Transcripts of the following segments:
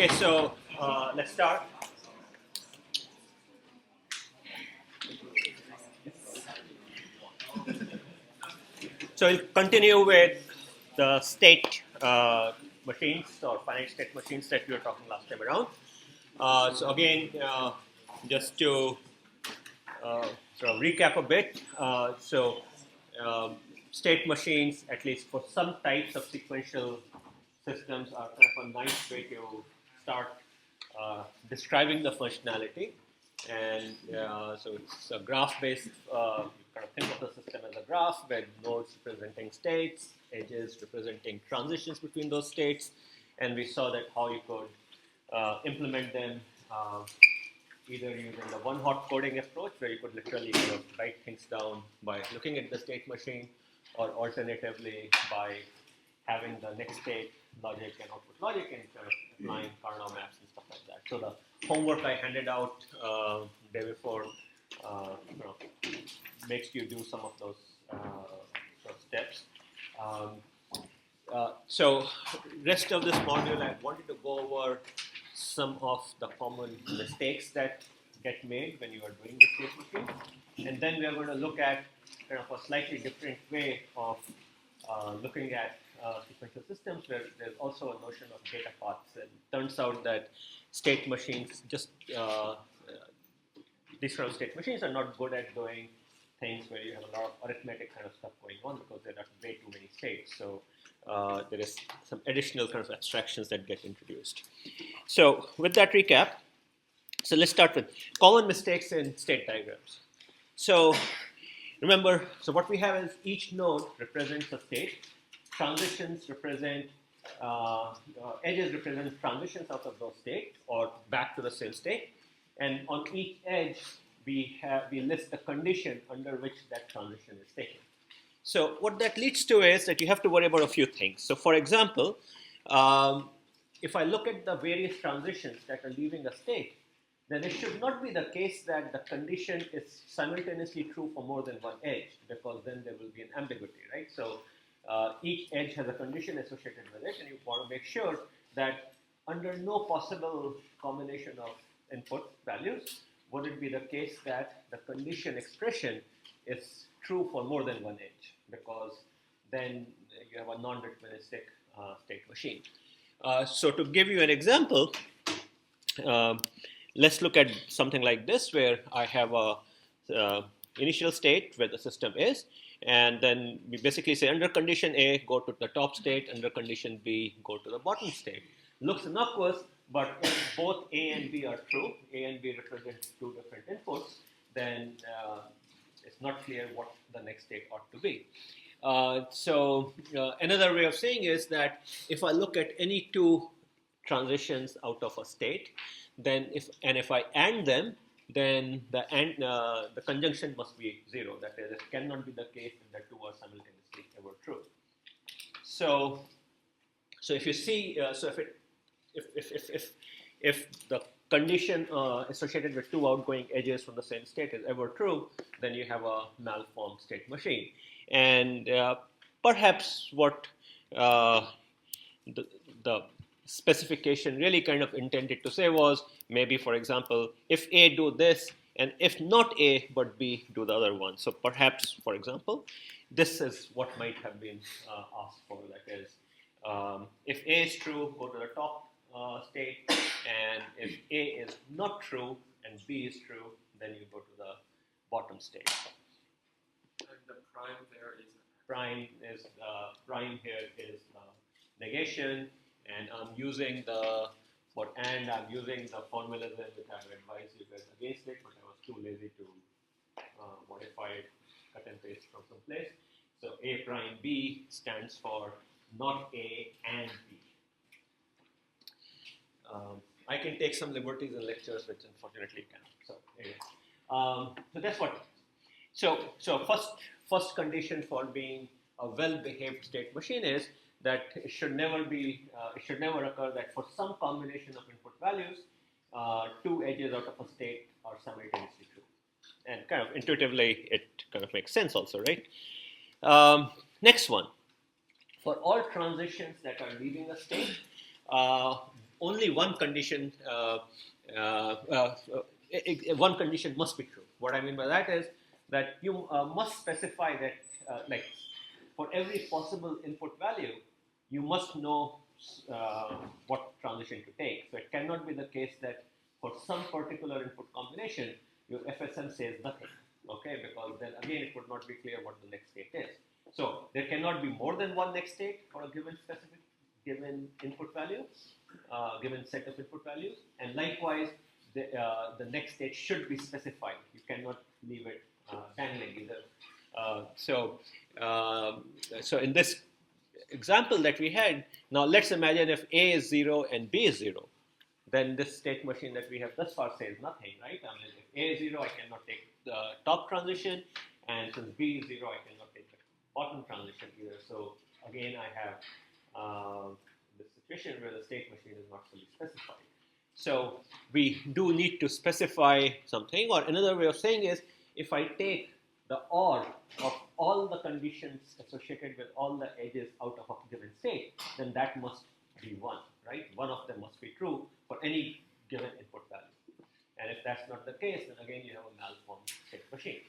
Okay, so let's start. So we'll continue with the state machines or finite state machines that we were talking last time around. So again, just to sort of recap a bit, state machines, at least for some types of sequential systems, are kind of a nice way to start describing the functionality. And so it's a graph-based, kind of think of the system as a graph with nodes representing states, edges representing transitions between those states. And we saw that how you could implement them either using the one-hot coding approach, where you could literally kind of write things down by looking at the state machine, or alternatively by having the next state logic and output logic and kind of applying Karnaugh maps and stuff like that. So the homework I handed out day before makes you do some of those sort of steps. So rest of this module, I wanted to go over some of the common mistakes that get made when you are doing the state machine. And then we are going to look at kind of a slightly different way of looking at sequential systems, where there's also a notion of data paths. And it turns out that state machines, these sort of state machines are not good at doing things where you have a lot of arithmetic kind of stuff going on, because there are way too many states. So there is some additional kind of abstractions that get introduced. So with that recap, so let's start with common mistakes in state diagrams. So remember, so what we have is each node represents a state. Transitions represent, edges represent transitions out of those states or back to the same state. And on each edge, we list the condition under which that transition is taken. So what that leads to is that you have to worry about a few things. So for example, if I look at the various transitions that are leaving a state, then it should not be the case that the condition is simultaneously true for more than one edge, because then there will be an ambiguity, right? So each edge has a condition associated with it, and you want to make sure that under no possible combination of input values would it be the case that the condition expression is true for more than one edge, because then you have a non-deterministic state machine. So to give you an example, let's look at something like this, where I have a initial state where the system is, and then we basically say under condition A, go to the top state, under condition B, go to the bottom state. Looks innocuous, but if both A and B are true, A and B represent two different inputs, then it's not clear what the next state ought to be. So another way of saying is that if I look at any two transitions out of a state, then if I AND them, then the conjunction must be zero. That is, it cannot be the case that the two are simultaneously ever true. So if you see, if the condition associated with two outgoing edges from the same state is ever true, then you have a malformed state machine. And perhaps what the specification really kind of intended to say was, maybe, for example, if A do this, and if not A but B do the other one. So perhaps, for example, this is what might have been asked for. That is, if A is true, go to the top state, and if A is not true and B is true, then you go to the bottom state. And the prime there is? Prime here is negation, and I'm using I'm using the formalism which I have advised you guys against it, but I was too lazy to modify it, cut and paste from some place. So A prime B stands for not A and B. I can take some liberties in lectures, which unfortunately can't. So anyway, so that's what. So first condition for being a well-behaved state machine is that it should never occur that for some combination of input values, two edges out of a state are simultaneously true. And kind of intuitively, it kind of makes sense also, right? Next one. For all transitions that are leaving a state, only one condition one condition must be true. What I mean by that is that you must specify that like for every possible input value, you must know what transition to take. So it cannot be the case that for some particular input combination, your FSM says nothing, okay? Because then again, it would not be clear what the next state is. So there cannot be more than one next state for a given input value, given set of input values, and likewise, the next state should be specified. You cannot leave it dangling either. So in this example that we had, now let's imagine if A is 0 and B is 0, then this state machine that we have thus far says nothing, right? I mean, if A is 0, I cannot take the top transition, and since B is 0, I cannot take the bottom transition either. So again, I have this situation where the state machine is not fully specified. So we do need to specify something, or another way of saying is, if I take the OR of all the conditions associated with all the edges out of a given state, then that must be 1, right? One of them must be true for any given input value. And if that's not the case, then again you have a malformed state machine.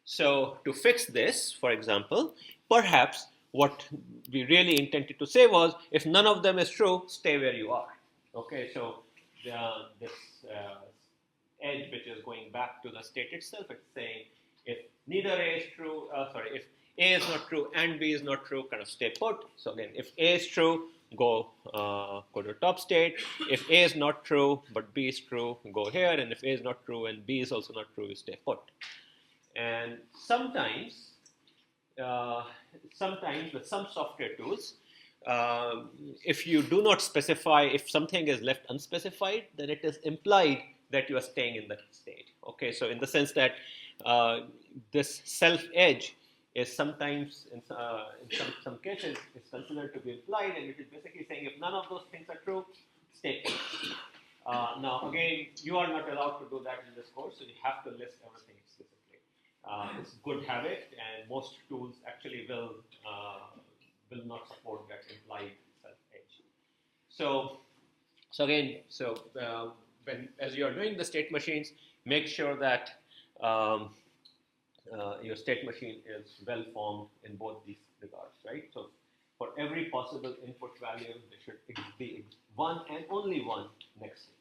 So to fix this, for example, perhaps what we really intended to say was, if none of them is true, stay where you are. Okay, so this edge which is going back to the state itself, it's saying if neither A is true, if A is not true and B is not true, kind of stay put. So again, if A is true, go to top state. If A is not true but B is true, go here. And if A is not true and B is also not true, you stay put. And sometimes with some software tools, if you do not specify, if something is left unspecified, then it is implied that you are staying in that state. Okay, so in the sense that this self edge is sometimes, in some cases, is considered to be implied, and it is basically saying if none of those things are true, stay put. Now, again, you are not allowed to do that in this course, so you have to list everything explicitly. It's a good habit, and most tools actually will not support that implied self edge. So again, when as you are doing the state machines, make sure that your state machine is well formed in both these regards, right? So for every possible input value, there should be one and only one next state.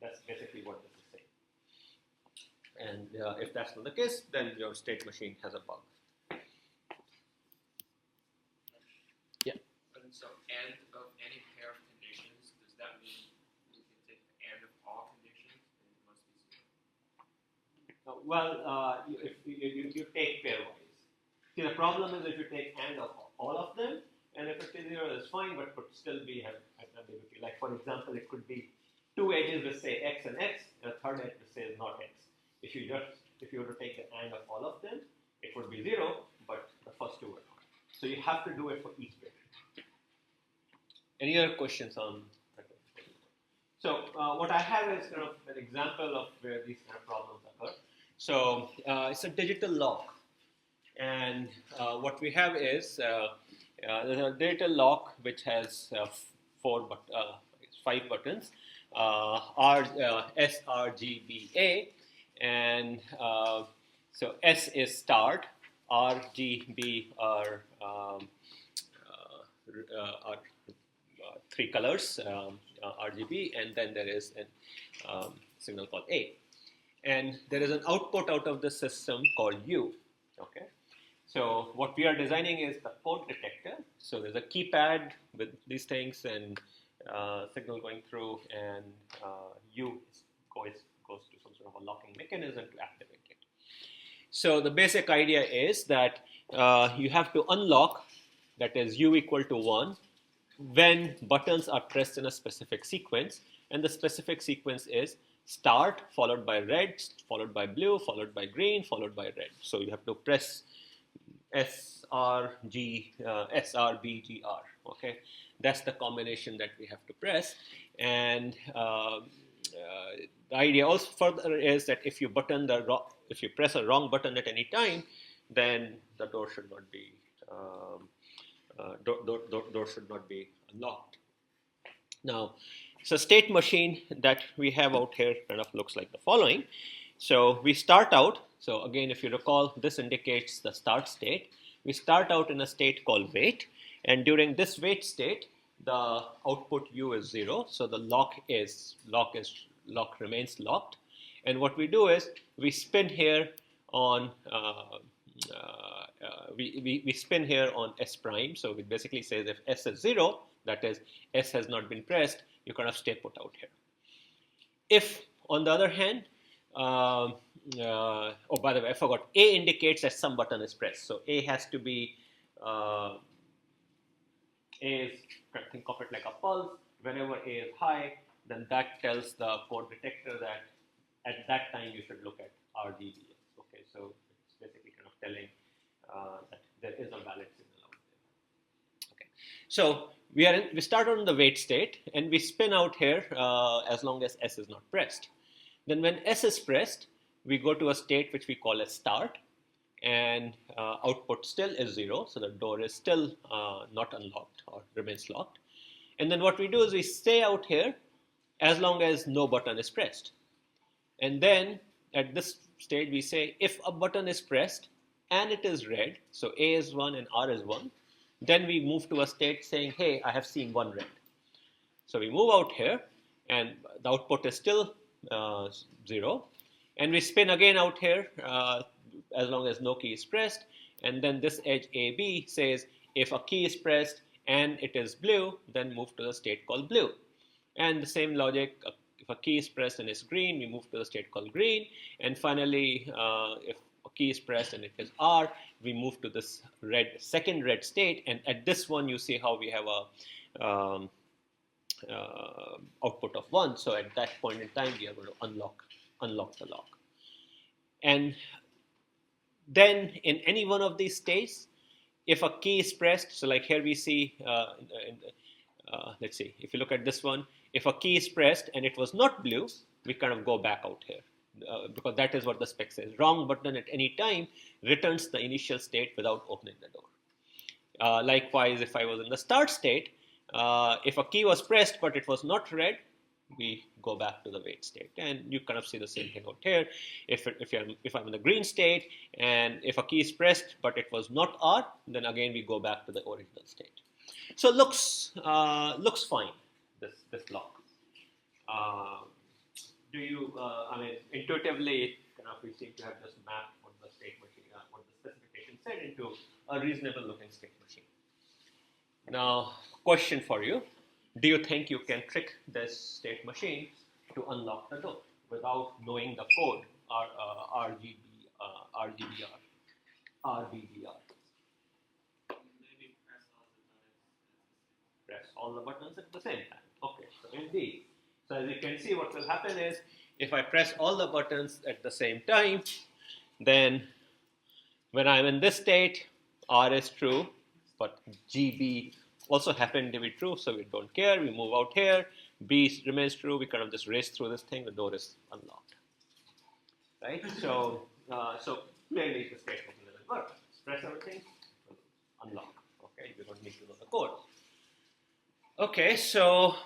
That's basically what this is saying. And if that's not the case, then your state machine has a bug. Yeah. And so, and of any pair of conditions, does that mean we can take the and of all conditions, and it must be 0? Well, if you take pairwise. See, the problem is if you take and of all of them, and if it is 0, that's fine, but could still be have ambiguity. Like for example, it could be two edges which say x and x, and a third edge which says not x. If you were to take the and of all of them, it would be 0, but the first two are not. So you have to do it for each bit. Any other questions on that? So what I have is kind of an example of where these kind of problems occur. So it's a digital lock, and what we have is there's a digital lock which has 5 buttons, S, R, G, B, A, and so S is start, R, G, B are 3 colors, RGB, and then there is a signal called A. And there is an output out of the system called U. Okay, so what we are designing is the port detector. So there's a keypad with these things and signal going through, and U goes to some sort of a locking mechanism to activate it. So the basic idea is that you have to unlock, that is U equal to 1, when buttons are pressed in a specific sequence, and the specific sequence is start followed by red, followed by blue, followed by green, followed by red. So you have to press S, R, B, G, R. Okay, that's the combination that we have to press. And the idea also further is that if you press a wrong button at any time, then the door should not be door should not be unlocked. Now, So state machine that we have out here kind of looks like the following. So we start out, so again, if you recall, this indicates the start state. We start out in a state called wait, and during this wait state, the output u is 0, so the lock remains locked. And what we do is we spin here on we spin here on S prime. So it basically says if S is 0, that is S has not been pressed, you kind of stay put out here. If, on the other hand, oh, by the way, I forgot, A indicates that some button is pressed. So A has to be, A is, think of it like a pulse. Whenever A is high, then that tells the code detector that at that time you should look at RGBs. Okay, so it's basically kind of telling that there is a valid signal out there. Okay, so we start on the wait state and we spin out here as long as S is not pressed. Then when S is pressed, we go to a state which we call as start, and output still is 0, so the door is still not unlocked or remains locked. And then what we do is we stay out here as long as no button is pressed. And then at this stage we say if a button is pressed and it is red, so A is 1 and R is 1, then we move to a state saying, hey, I have seen one red. So we move out here and the output is still 0. And we spin again out here as long as no key is pressed. And then this edge AB says if a key is pressed and it is blue, then move to the state called blue. And the same logic, if a key is pressed and it's green, we move to the state called green. And finally, if a key is pressed and it is R, we move to this second red state. And at this one, you see how we have a output of 1. So at that point in time, we are going to unlock the lock. And then in any one of these states, if a key is pressed, so like here we see, let's see, if you look at this one, if a key is pressed and it was not blue, we kind of go back out here because that is what the spec says. Wrong button at any time returns the initial state without opening the door. Likewise, if I was in the start state, if a key was pressed but it was not red, we go back to the wait state, and you kind of see the same thing out here. If I'm in the green state and if a key is pressed but it was not R, then again we go back to the original state. So looks fine, this lock. Do you? I mean, intuitively, kind of we seem to have just mapped what the state machine, what the specification said into a reasonable looking state machine. Now, question for you. Do you think you can trick this state machine to unlock the door without knowing the code or RGBR? Maybe Press all the buttons at the same time. Okay, so indeed. So as you can see, what will happen is if I press all the buttons at the same time, then when I'm in this state, R is true, but GB also happened to be true, so we don't care. We move out here. B remains true. We kind of just race through this thing. The door is unlocked, right? So clearly the state machine doesn't work. Press everything, unlock. Okay, you don't need to know the code. Okay, so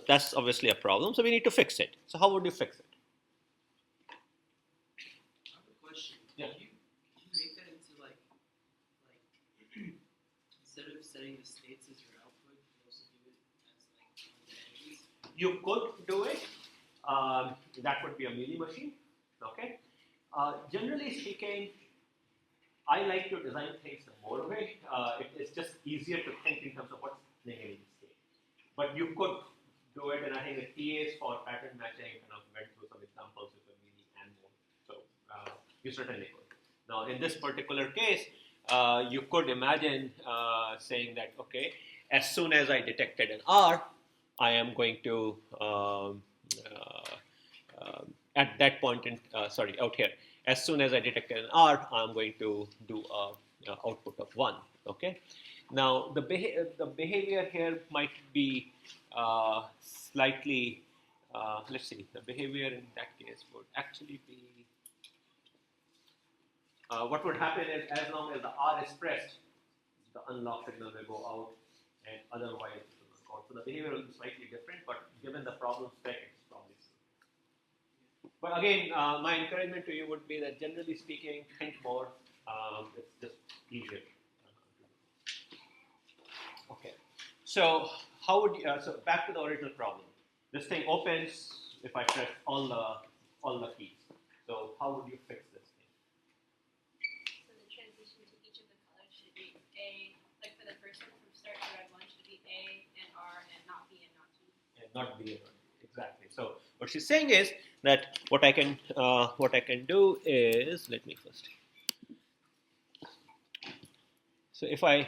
that's obviously a problem. So we need to fix it. So how would you fix it? I have a question. Yeah. Can you make that into like instead of setting the states as your output, you also do it as like You could do it. That would be a melee machine. Okay. Generally speaking, I like to design things the more way. It's just easier to think in terms of what's happening in each state. But you could do it, and I think the TAs for pattern matching kind of went through some examples with the melee and more. So you certainly could. Now, in this particular case, you could imagine saying that, okay, as soon as I detected an R, I am going to, at that point in, out here, as soon as I detected an R, I'm going to do a output of 1, okay? Now, the behavior here might be slightly, let's see, the behavior in that case would actually be, what would happen is as long as the R is pressed, the unlock signal will go out, and otherwise it will not code. So the behavior will be slightly different, but given the problem spec, it's probably similar. But again, my encouragement to you would be that generally speaking, think more. It's just easier. Okay. So how would you, so back to the original problem. This thing opens if I press all the keys. So how would you fix this thing? So the transition to each of the colors should be A, like for the first one from start to red one should be A and R and not B and not G. And not B and not B. Exactly. So what she's saying is that what I can do is, let me first. So if our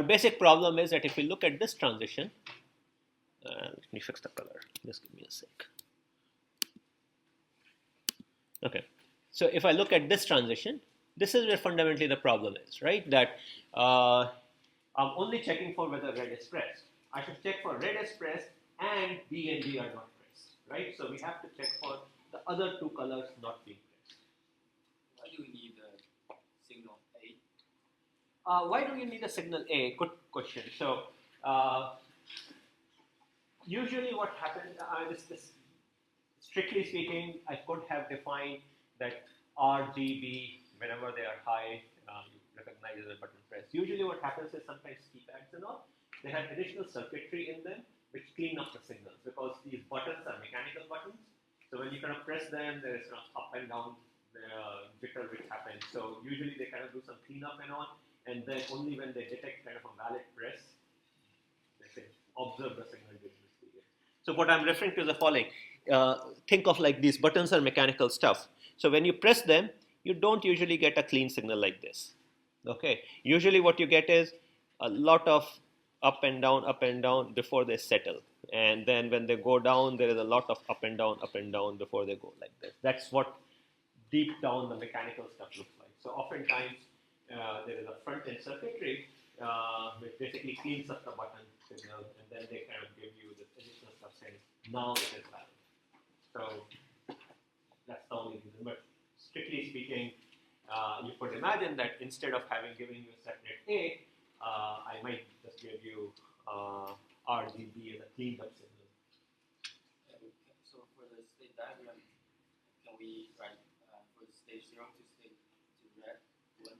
basic problem is that if we look at this transition, let me fix the color. Just give me a sec. Okay. So if I look at this transition, this is where fundamentally the problem is, right? That I'm only checking for whether red is pressed. I should check for red is pressed and B and D are not pressed, right? So we have to check for the other two colors not being pressed. Why do we need a signal A? Why do you need a signal A? Good question. So usually what happens, strictly speaking, I could have defined that R, G, B, whenever they are high, you recognize as a button press. Usually what happens is sometimes keypads and all, they have additional circuitry in them which clean up the signals because these buttons are mechanical buttons. So when you kind of press them, there is kind of up and down jitter which happens. So usually they kind of do some cleanup and all, and then only when they detect kind of a valid press, they say observe the signal during this period. So what I'm referring to is the following. Think of like these buttons are mechanical stuff. So when you press them, you don't usually get a clean signal like this. Okay. Usually what you get is a lot of up and down before they settle. And then when they go down, there is a lot of up and down before they go like this. That's what deep down the mechanical stuff looks like. So oftentimes there is a front-end circuitry which basically cleans up the button signal, and then they kind of give you this additional stuff saying now it is valid. So that's the only reason. But strictly speaking, you could imagine that instead of having given you a separate A, I might just give you RGB as a cleaned up signal. So for the state diagram, can we write for stage 0 to stage to red 1,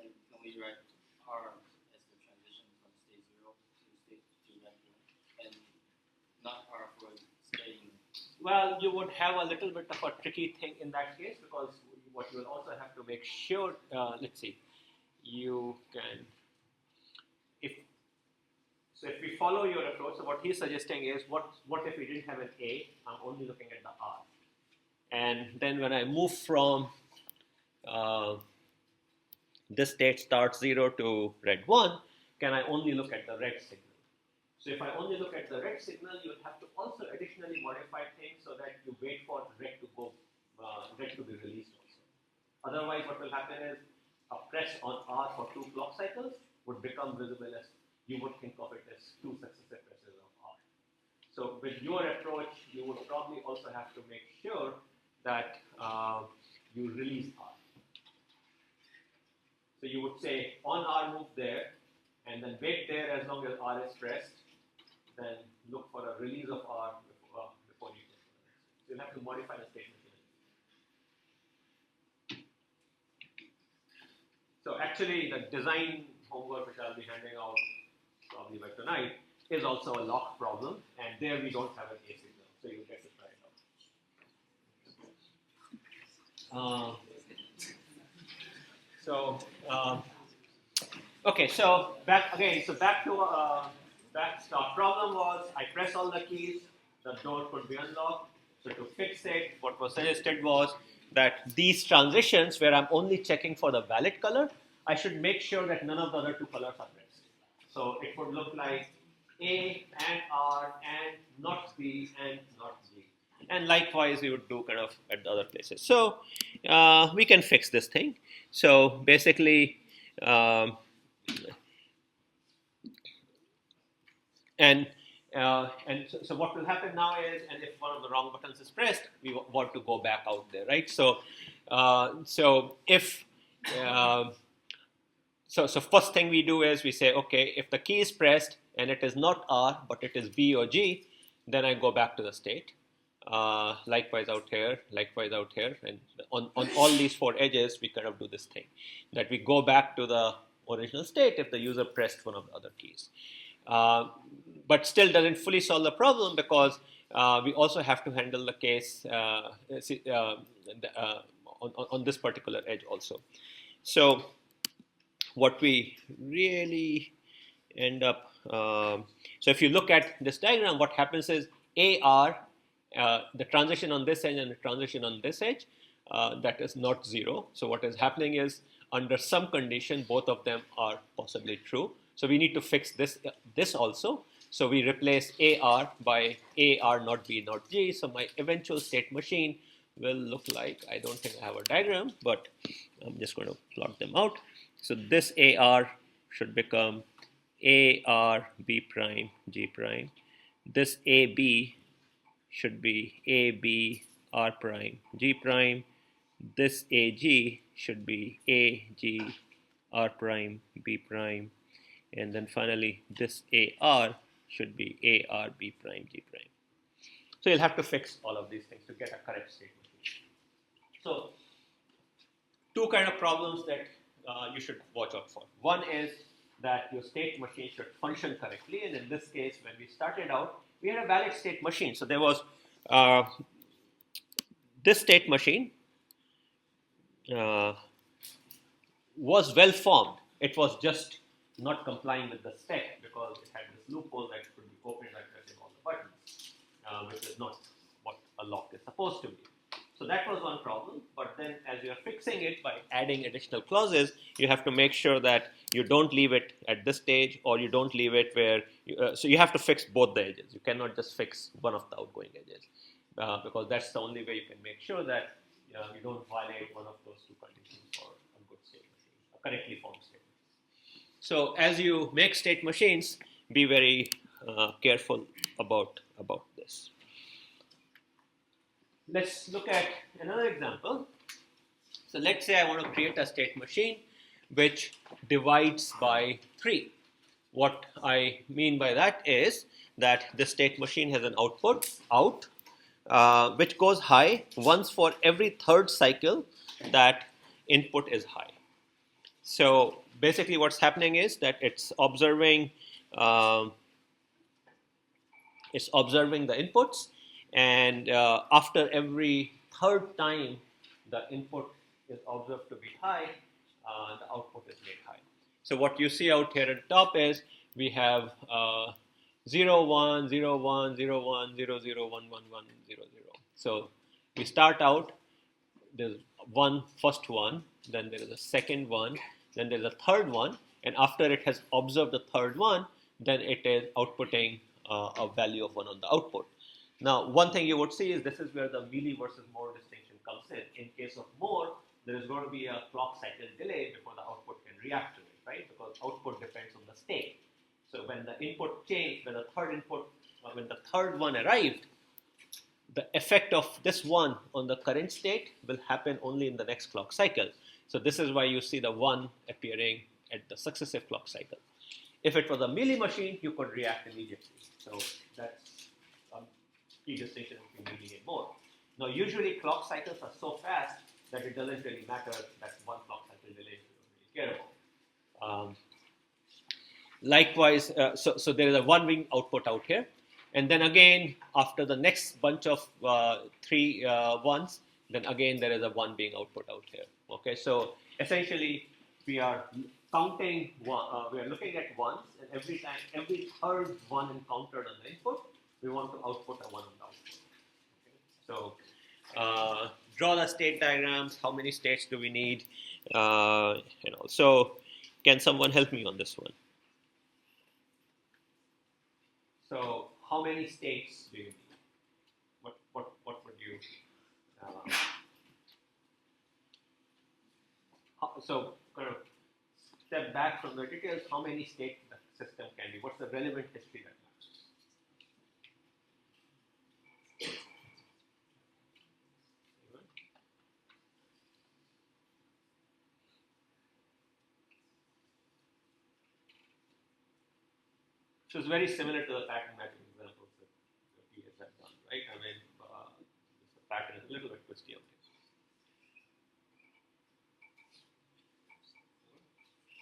and can we write R as the transition from stage 0 to stage to red 1, and not R for staying? Well, you would have a little bit of a tricky thing in that case because what you will also have to make sure, let's see, you can, if we follow your approach, so what he's suggesting is what if we didn't have an A, I'm only looking at the R. And then when I move from this state start 0 to red 1, can I only look at the red signal? So if I only look at the red signal, you will have to also additionally modify things so that you wait for red to be released also. Otherwise, what will happen is a press on R for 2 clock cycles would become visible as, you would think of it as 2 successive presses of R. So with your approach, you would probably also have to make sure that you release R. So you would say on R move there, and then wait there as long as R is pressed, then look for a release of R before you go. So you'll have to modify the statement. So actually the design homework which I'll be handing out probably by tonight is also a lock problem, and there we don't have an A signal, so you'll get to try it out. Okay, so back to our problem was I press all the keys, the door could be unlocked. So to fix it, what was suggested was that these transitions where I'm only checking for the valid color, I should make sure that none of the other 2 colors are pressed. So it would look like A and R and not B and not G. And likewise, we would do kind of at the other places. So we can fix this thing. So basically, so what will happen now is, and if one of the wrong buttons is pressed, we want to go back out there, right? So so first thing we do is we say, okay, if the key is pressed, and it is not R, but it is B or G, then I go back to the state. Likewise out here, and on all these 4 edges, we kind of do this thing, that we go back to the original state if the user pressed one of the other keys. But still doesn't fully solve the problem, because we also have to handle the case on this particular edge also. So what we really end up, so if you look at this diagram, what happens is AR, the transition on this edge and the transition on this edge, that is not 0. So what is happening is, under some condition, both of them are possibly true. So we need to fix this also. So we replace AR by AR not B not G. So my eventual state machine will look like, I don't think I have a diagram, but I'm just going to plot them out. So this AR should become AR B prime G prime. This AB should be AB R prime G prime. This AG should be AG R prime B prime. And then finally, this AR should be AR B prime G prime. So you'll have to fix all of these things to get a correct state machine. So 2 kind of problems that you should watch out for. One is that your state machine should function correctly, and in this case, when we started out, we had a valid state machine. So there was this state machine was well formed. It was just not complying with the spec, because it had this loophole that could be opened by pressing all the buttons, which is not what a lock is supposed to be. So that was one problem, but then as you're fixing it by adding additional clauses, you have to make sure that you don't leave it at this stage, or you don't leave it where, so you have to fix both the edges. You cannot just fix one of the outgoing edges, because that's the only way you can make sure that you don't violate one of those 2 conditions for a good state machine, a correctly formed state machine. So as you make state machines, be very careful about this. Let's look at another example. So let's say I want to create a state machine which divides by 3. What I mean by that is that the state machine has an output, out, which goes high once for every 3rd cycle that input is high. So basically what's happening is that it's observing the inputs, and after every 3rd time the input is observed to be high, the output is made high. So what you see out here at the top is we have 0, 1, 0, 1, 0, 1, 0, 0, 1, 1, 1, 0, 0. So we start out, there's first one, then there is a second one, then there's a third one, and after it has observed the third one, then it is outputting a value of 1 on the output. Now, one thing you would see is this is where the milli versus more distinction comes in. In case of more, there is going to be a clock cycle delay before the output can react to it, right? Because output depends on the state. So when the input changed, when the third one arrived, the effect of this one on the current state will happen only in the next clock cycle. So this is why you see the 1 appearing at the successive clock cycle. If it was a milli machine, you could react immediately. So that's a key distinction between milli and more. Now, usually clock cycles are so fast that it doesn't really matter that 1 clock cycle delay you don't really care about. Likewise, so there is a 1 being output out here. And then again, after the next bunch of 3 ones, then again there is a 1 being output out here. Okay, so essentially we are counting we are looking at ones, and every third one encountered on the input, we want to output a 1 on the output. Okay? So draw the state diagrams. How many states do we need? So can someone help me on this one? So how many states do you need? What would you? So kind of step back from the details. How many states the system can be? What's the relevant history that matters? So it's very similar to the pattern matching examples that the PS have done, right? I mean, the pattern is a little bit twisty out here.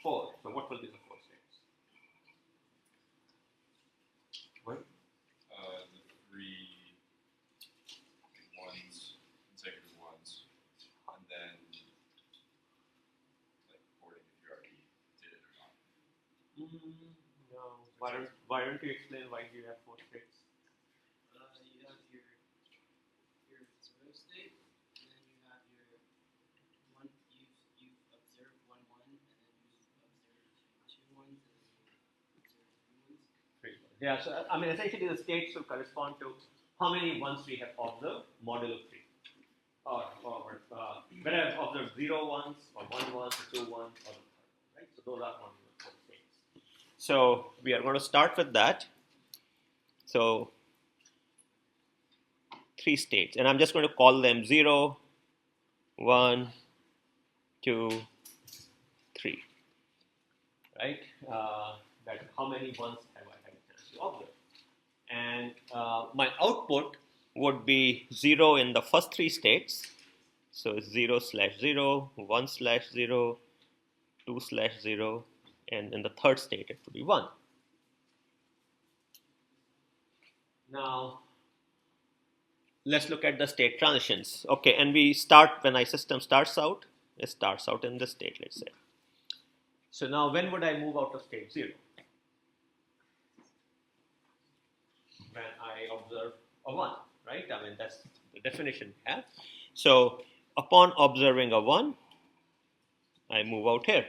4. So what will be the 4 states? What? The 3 ones, consecutive ones, and then like reporting if you already did it or not. No. Why don't you explain why do you have 4 states? You have your zero state, and then you have your one. You've observed 1 1, and then you've observed 2 1s, and then you observed 3 1s. Yeah, so I mean, essentially the states will correspond to how many ones we have observed, modulo 3. Or when I have observed 0 ones, or 1 ones, or 2 ones, or the third, right? So those are modulo 4 states. So we are going to start with that. So 3 states, and I'm just going to call them 0, 1, 2, 3. Right? That how many ones have I had a chance to observe? And my output would be 0 in the first 3 states. So it's 0/0, 1/0, 2/0, and in the third state it would be 1. Now let's look at the state transitions. Okay, and we start when my system starts out. It starts out in this state, let's say. So now when would I move out of state 0? When I observe a 1, right? I mean, that's the definition we have. So upon observing a 1, I move out here.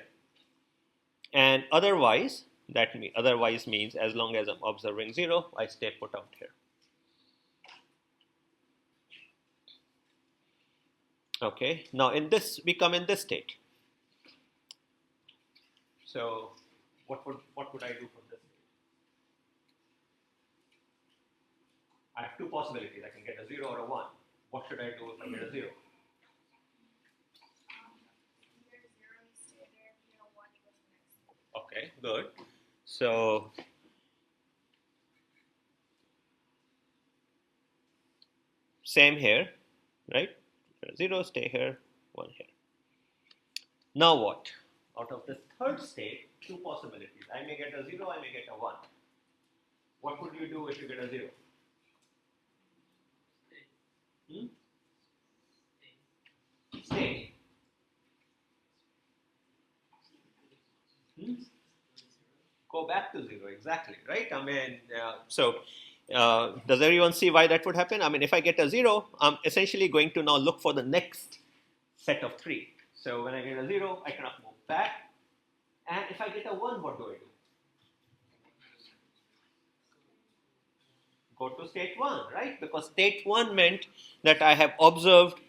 And otherwise, otherwise means as long as I'm observing 0, I stay put out here. Okay, now in this, we come in this state. So what would I do from this state? I have 2 possibilities. I can get a 0 or a 1. What should I do if I get a 0? Okay, good. So same here, right? 0, stay here, 1 here. Now what? Out of this third state, 2 possibilities. I may get a 0, I may get a 1. What would you do if you get a 0? Stay. Go back to 0, exactly, right? I mean, does everyone see why that would happen? I mean, if I get a 0, I'm essentially going to now look for the next set of 3. So when I get a 0, I cannot move back. And if I get a 1, what do I do? Go to state 1, right? Because state 1 meant that I have observed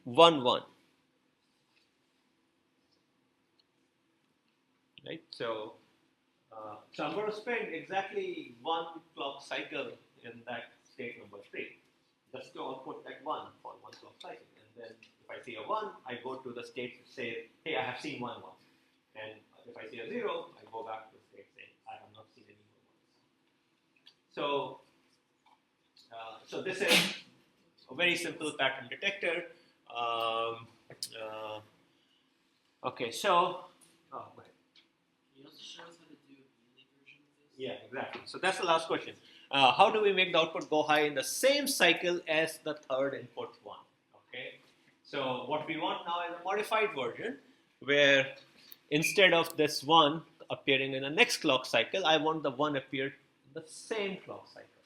1, 1. Right? So I'm going to spend exactly 1 clock cycle in that state number 3, just to output that 1 for 1 clock cycle. And then if I see a 1, I go to the state to say, hey, I have seen 1 once. And if I see a 0, I go back to the state saying, I have not seen any more ones. So this is a very simple pattern detector. Okay, so, oh, go ahead. Can you also show us how to do a melee version of this? Yeah, exactly. So that's the last question. How do we make the output go high in the same cycle as the third input 1? Okay. So what we want now is a modified version where instead of this 1 appearing in the next clock cycle, I want the 1 appear in the same clock cycle.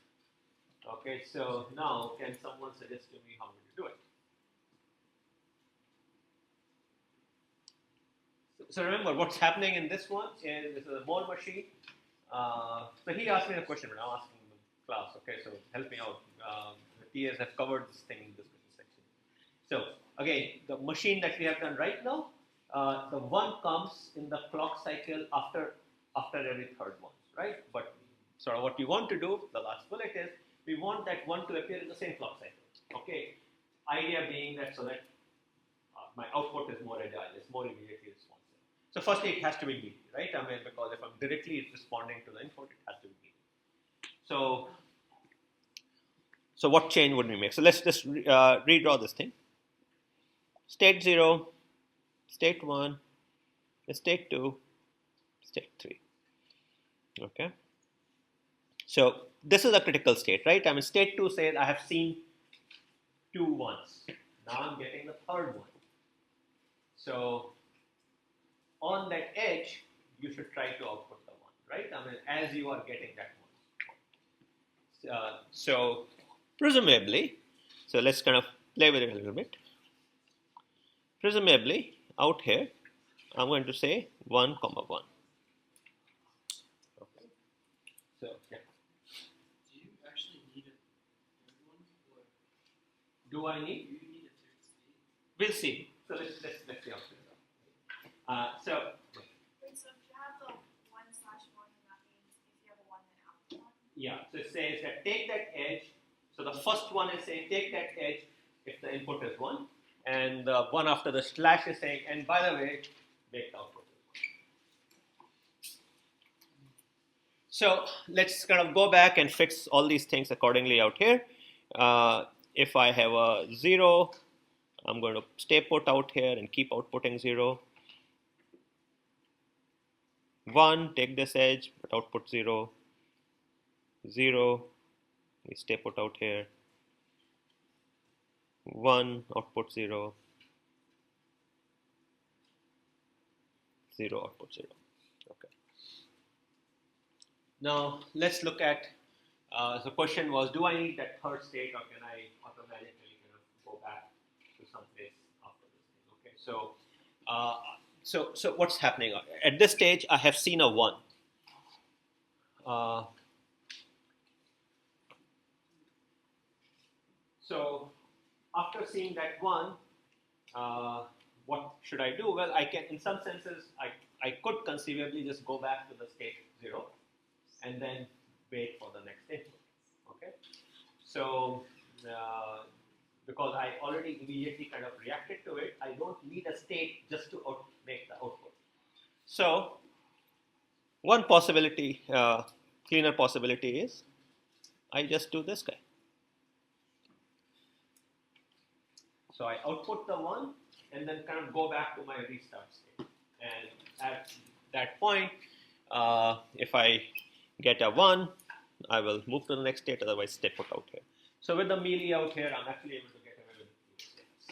Okay. So now, can someone suggest to me how would you do it? So remember, what's happening in this one is this is a Moore machine. So he asked me a question, but I'm asking the class. Okay, so help me out. The TAs have covered this thing in this section. So again, the machine that we have done right now, the 1 comes in the clock cycle after every third one, right? But sort of what we want to do, the last bullet is, we want that 1 to appear in the same clock cycle. Okay, idea being that so that my output is more agile, it's more immediately responsive. So firstly, it has to be meaty, right? I mean, because if I'm directly responding to the input, it has to be meaty. So what change would we make? So let's just redraw this thing. State 0, state 1, state 2, state 3. Okay. So this is a critical state, right? I mean, state 2 says I have seen 2 ones. Now I'm getting the third one. So on that edge, you should try to output the 1, right? I mean, as you are getting that one. So presumably, so let's kind of play with it a little bit. Presumably, out here, I'm going to say 1, 1. Okay. So, yeah. Do you actually need a third one, or Do I do need? you need a third state? We'll see. So let's see how it turns out. Wait, so if you have the 1/1, then that means if you have a 1, then after 1? Yeah, so it says that take that edge. So the first one is saying take that edge if the input is 1. And the one after the slash is saying, and by the way, make the output is 1. So let's kind of go back and fix all these things accordingly out here. If I have a 0, I'm going to stay put out here and keep outputting 0. 1, take this edge, but output 0. 0, we stay put out here. 1, output 0. 0, output 0. Okay. Now let's look at, the question was, do I need that third state, or can I automatically kind of go back to someplace after this thing? Okay, so what's happening? At this stage, I have seen a 1. So after seeing that 1, what should I do? Well, I can, in some senses, I could conceivably just go back to the state 0 and then wait for the next input. Okay, so because I already immediately kind of reacted to it, I don't need a state just to make the output. So one possibility, cleaner possibility is I just do this guy. So I output the 1 and then kind of go back to my restart state. And at that point, if I get a 1, I will move to the next state, otherwise stay put out here. So with the melee out here, I'm actually able to get away with 2 states.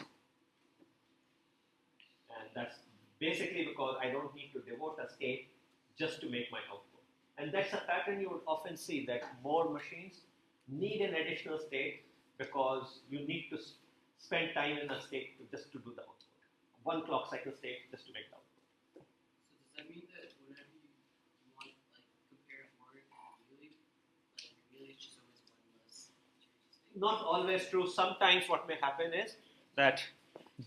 And that's basically because I don't need to devote a state just to make my output. And that's a pattern you would often see, that more machines need an additional state because you need to spend time in a state just to do the output. 1 clock cycle state just to make the output. So does that mean that whenever you want like compare more really, like really it's just always one less state? Not always true. Sometimes what may happen is that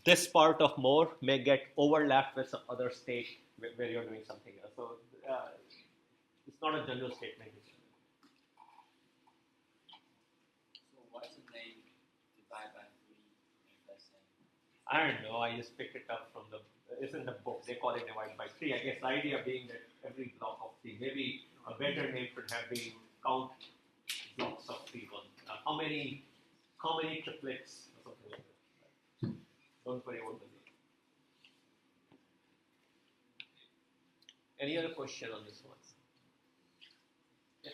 this part of more may get overlapped with some other state where you're doing something else. So it's not a general statement. So what's the name divide by 3 if that's saying? I don't know. I just picked it up from it's in the book. They call it divide by 3. I guess the idea being that every block of 3. Maybe a better name should have been count blocks of 3 ones. How many triplets or something like that. Don't worry about the name. Any other question on this one? Yeah.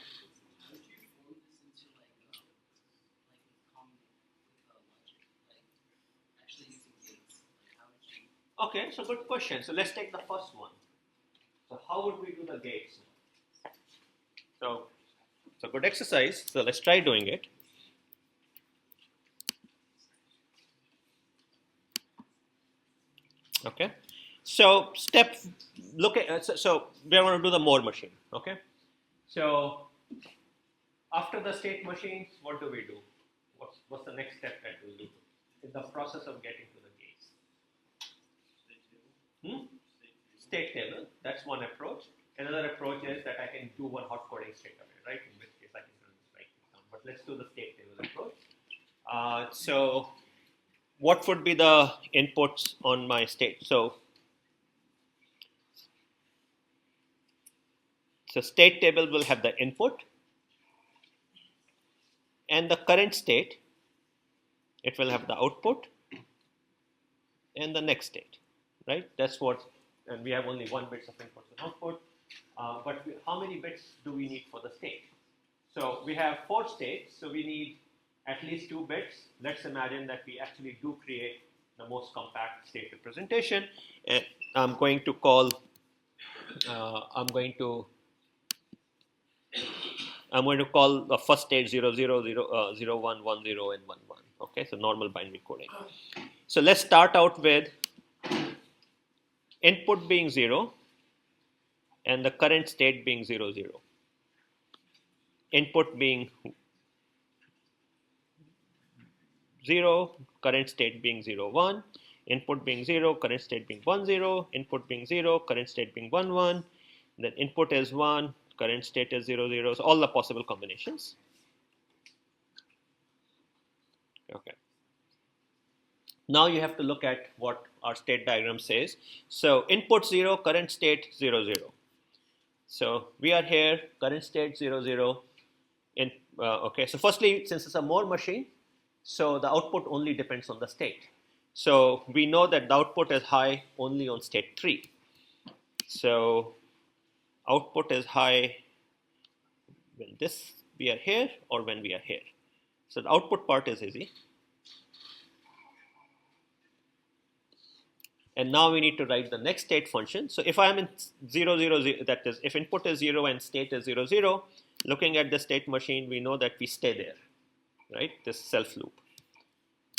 How would you form this into like common logic, like actually using gates? Like how would you? Okay, so good question. So let's take the first one. So how would we do the gates? So good exercise. So let's try doing it. Okay. So look at, so we are going to do the more machine. Okay. So after the state machines, what do we do? What's the next step that we'll do in the process of getting to the gates? State table. That's one approach. Another approach is that I can do one hot coding straight away, right? In which case I can just write it down. But let's do the state table approach. So what would be the inputs on my state? So So state table will have the input and the current state. It will have the output and the next state, right? That's what, and we have only 1 bits of input and output. How many bits do we need for the state? So we have 4 states, so we need at least 2 bits. Let's imagine that we actually do create the most compact state representation, and I'm going to call the first state 0, 0, 0, 0, 1, 1, 0, and 1, 1. Okay, so normal binary coding. So let's start out with input being 0 and the current state being 0, 0. Input being 0, current state being 0, 1. Input being 0, current state being 1, 0. Input being 0, current state being 1, 1. Then input is 1, current state is 0, 0. So all the possible combinations. Okay. Now you have to look at what our state diagram says. So input 0, current state 0, 0. So we are here, current state 0, 0. Okay, so firstly, since it's a Moore machine, so the output only depends on the state. So we know that the output is high only on state 3. So output is high when we are here or when we are here. So the output part is easy. And now we need to write the next state function. So if I am in 0, 0, 0, that is, if input is 0 and state is 0, 0, looking at the state machine, we know that we stay there, right? This self loop.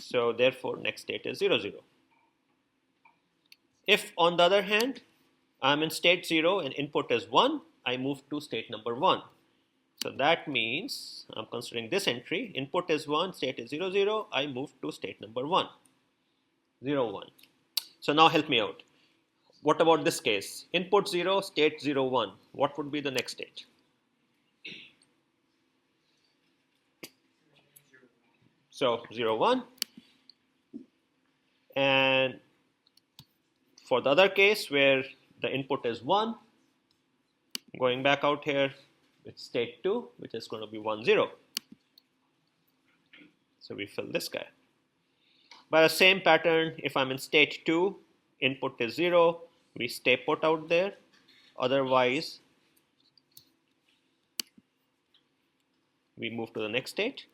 So therefore, next state is 0, 0. If, on the other hand, I'm in state 0 and input is 1, I move to state number 1. So that means I'm considering this entry. Input is 1, state is 0, 0. I move to state number 1, 0, 1. So now help me out. What about this case? Input 0, state 0, 1. What would be the next state? So 0, 1. And for the other case where the input is 1, going back out here, it's state 2, which is going to be 1, 0. So we fill this guy. By the same pattern, if I'm in state 2, input is 0, we stay put out there. Otherwise, we move to the next state.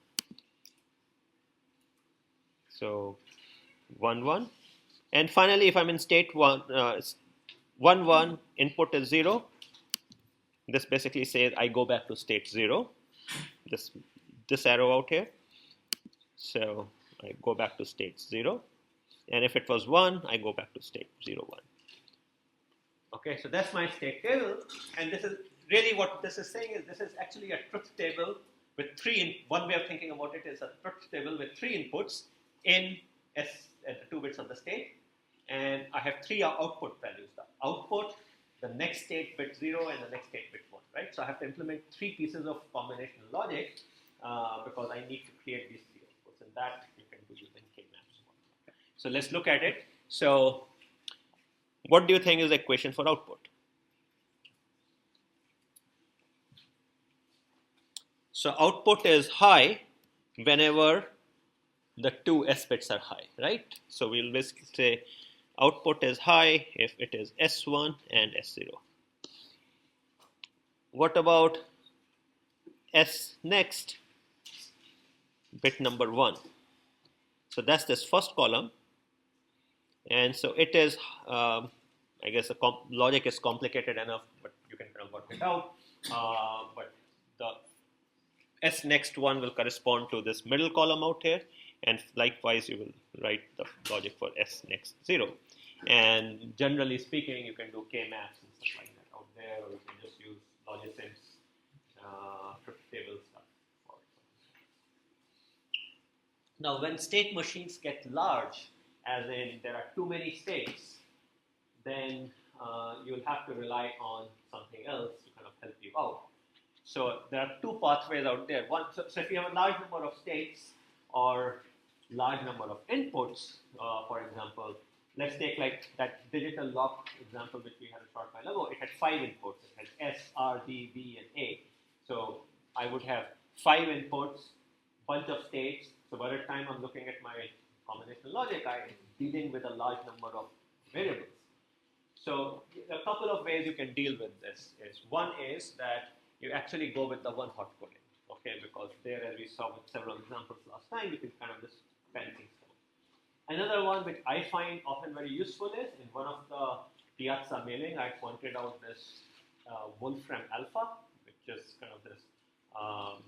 So 1, 1. And finally, if I'm in state 1, 1, 1, input is 0. This basically says I go back to state 0. This arrow out here. So I go back to state 0. And if it was 1, I go back to state 0, 1. Okay, so that's my state table. And this is really what this is saying is this is actually a truth table with 3. One way of thinking about it is a truth table with 3 inputs in 2 bits of the state. And I have 3 output values. The output, the next state bit 0, and the next state bit 1, right? So I have to implement 3 pieces of combinational logic because I need to create these 3 outputs. And that you can do using K-maps. So let's look at it. So what do you think is the equation for output? So output is high whenever the 2 S bits are high, right? So we'll basically say output is high if it is S1 and S0. What about S next, bit number 1? So that's this first column. And so it is, I guess the logic is complicated enough, but you can kind of work it out. But the S next one will correspond to this middle column out here. And likewise, you will write the logic for S next 0. And generally speaking, you can do K-maps and stuff like that out there, or you can just use Logisim's truth table stuff. Now, when state machines get large, as in there are too many states, then you'll have to rely on something else to kind of help you out. So there are 2 pathways out there. One, so if you have a large number of states or large number of inputs, for example, let's take like that digital lock example which we had a short while ago. It had 5 inputs. It had S, R, D, B, and A. So I would have 5 inputs, bunch of states. So by the time I'm looking at my combinational logic, I'm dealing with a large number of variables. So a couple of ways you can deal with this is, one is that you actually go with the one hot coding, okay, because there, as we saw with several examples last time, you can kind of just pen things down. Another one which I find often very useful is, in one of the Piazza mailing, I pointed out this Wolfram Alpha, which is kind of this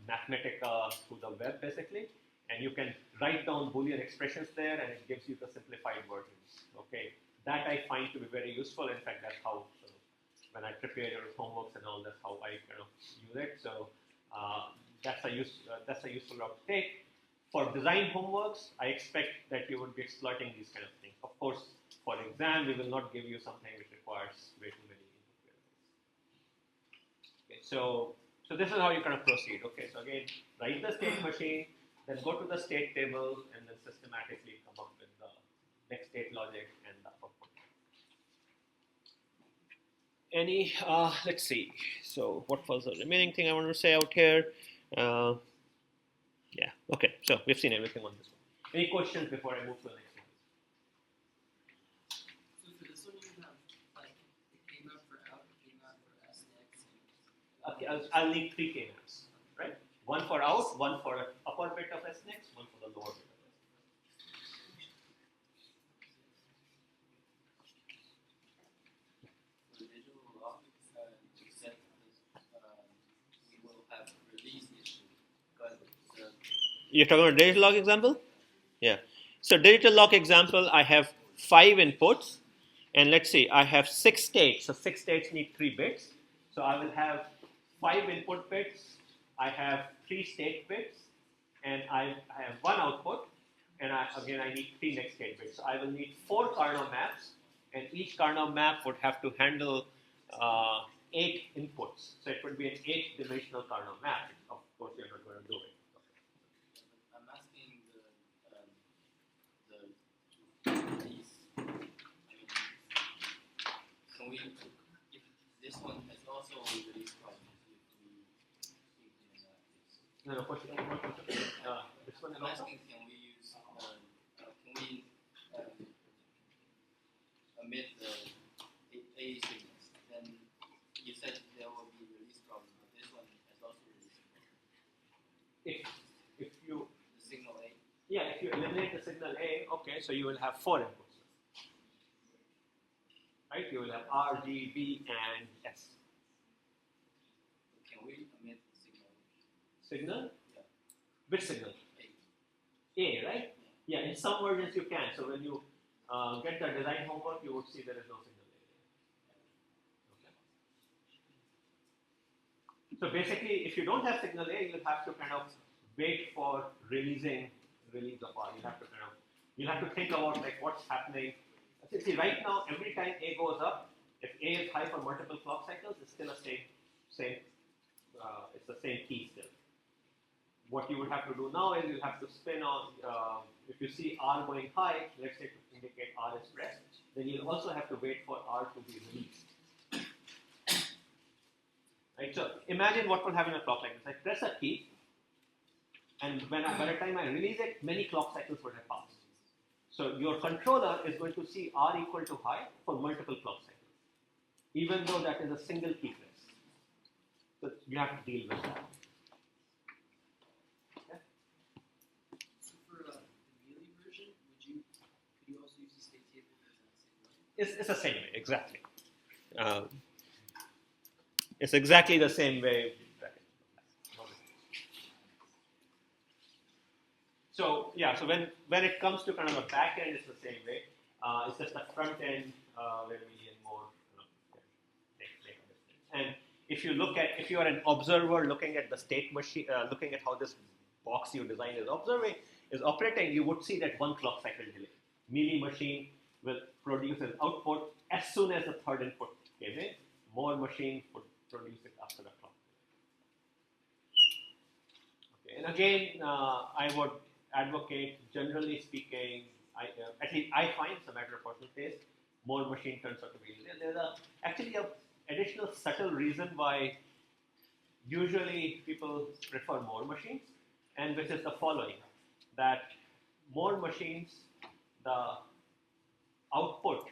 Mathematica through the web basically, and you can write down Boolean expressions there, and it gives you the simplified versions. Okay, that I find to be very useful. In fact, that's how when I prepare your homeworks and all, that's how I kind of use it. So that's a useful route to take. For design homeworks, I expect that you would be exploiting these kind of things. Of course, for exam, we will not give you something which requires way too many input variables. Okay, so this is how you kind of proceed. Okay, so again, write the state machine, then go to the state table, and then systematically come up with the next state logic and the output. Any, let's see. So what was the remaining thing I want to say out here? Yeah, okay, so we've seen everything on this one. Any questions before I move to the next one? So for this one, you have like the K map for out, the K map for S and X. Okay, I'll need 3 K-maps, right? One for out, one for the upper bit of S next, one for the lower bit of S. For the digital lock, you said we will have release issue, but You're talking about digital lock example? Yeah. So digital lock example, I have 5 inputs, and let's see, I have 6 states. So 6 states need 3 bits. So I will have 5 input bits, I have 3 state bits, and I have 1 output, and again I need 3 next state bits. So I will need 4 Carnot maps, and each Carnot map would have to handle 8 inputs. So it would be an 8-dimensional Carnot map. Of course, you're not going to do it. I'm asking the release. I mean, can we? If this one has also release problems, if we implement this. No, question. This one is I'm also? asking, can we use? Can we omit the A signals? Then you said there will be release problems, but this one has also release problems. If you The signal A. Yeah, if you eliminate the signal A, okay, so you will have 4 inputs. Right? You will have R, D, B, and S. Can we omit the signal A? Signal? Yeah. Which signal? A. A, right? Yeah, in some versions you can. So when you get the design homework, you would see there is no signal A. Okay. So basically, if you don't have signal A, you'll have to kind of wait for release of R. You'll have to think about like what's happening. See, right now, every time A goes up, if A is high for multiple clock cycles, it's still it's the same key still. What you would have to do now is you'll have to spin on, if you see R going high, let's say to indicate R is pressed, then you'll also have to wait for R to be released. Right, so imagine what will happen in a clock like this. I press a key, and by the time I release it, many clock cycles would have passed. So your controller is going to see R equal to high for multiple clock cycles, even though that is a single key press. So you have to deal with that. Okay? So for the Mealy version, could you also use the state table in that same way? It's the same way, exactly. It's exactly the same way. So yeah, so when it comes to kind of a back end, it's the same way. It's just the front end where we need more take a difference. And if you are an observer looking at the state machine, looking at how this box you designed is operating, you would see that 1 clock cycle delay. Mealy machine will produce an output as soon as the third input came in. More machine would produce it after the clock. Okay, and again, I would advocate, generally speaking, at least I find it's a matter of personal taste. More machine turns out to be easier. There's actually a additional subtle reason why usually people prefer more machines, and which is the following: that more machines, the output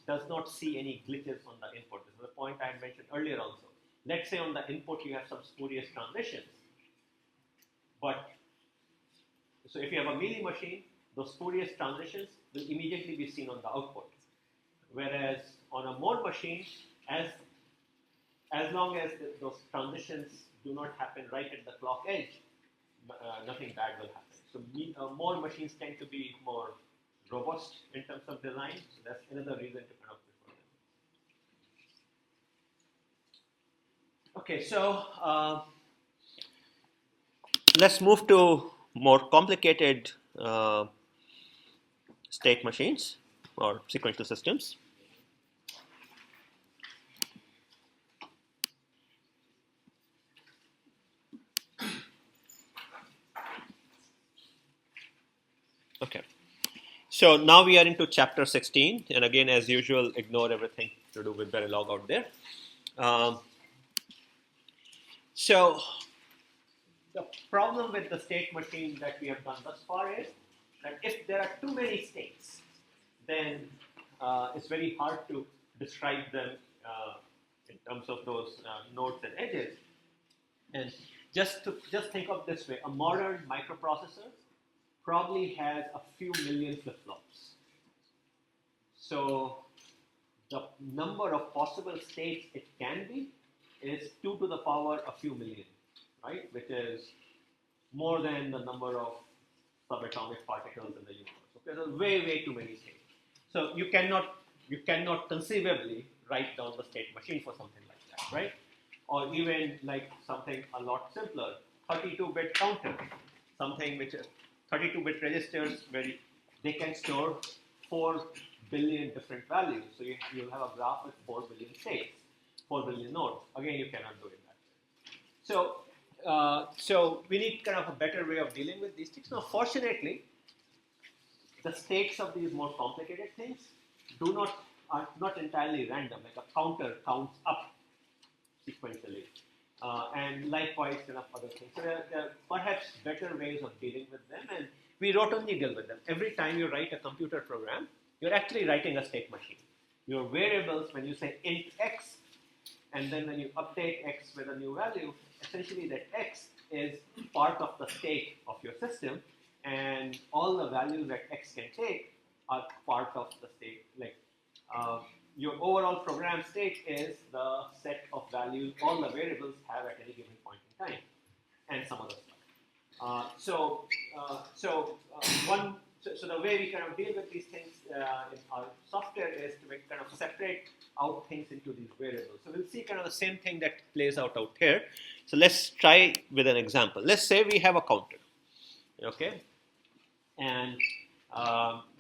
does not see any glitches on the input. This is the point I had mentioned earlier also. Let's say on the input you have some spurious transitions, but so if you have a mealy machine, those spurious transitions will immediately be seen on the output. Whereas on a mode machine, as long as those transitions do not happen right at the clock edge, nothing bad will happen. So more machines tend to be more robust in terms of design. So that's another reason to kind of prefer them. Okay, so let's move to more complicated state machines or sequential systems. Okay, so now we are into chapter 16, and again, as usual, ignore everything to do with Verilog out there. So the problem with the state machine that we have done thus far is that if there are too many states, then it's very hard to describe them in terms of those nodes and edges. And just think of this way: a modern microprocessor probably has a few million flip-flops. So the number of possible states it can be is 2 to the power a few million, right? Which is more than the number of subatomic particles in the universe. Okay, so way too many states. So you cannot conceivably write down the state machine for something like that, right? Or even like something a lot simpler, 32-bit counter, something which is 32-bit registers where they can store 4 billion different values. So you'll have a graph with 4 billion states, 4 billion nodes. Again, you cannot do it that way. So we need kind of a better way of dealing with these things. Now, fortunately, the states of these more complicated things are not entirely random. Like a counter counts up sequentially. And likewise, kind of other things. So there are perhaps better ways of dealing with them, and we routinely deal with them. Every time you write a computer program, you're actually writing a state machine. Your variables, when you say int x, and then when you update x with a new value, essentially that x is part of the state of your system, and all the values that x can take are part of the state. Like your overall program state is the set of values all the variables have at any given point in time, and some other stuff. So the way we kind of deal with these things in our software is to kind of separate out things into these variables. So we'll see kind of the same thing that plays out here. So let's try with an example. Let's say we have a counter, okay? And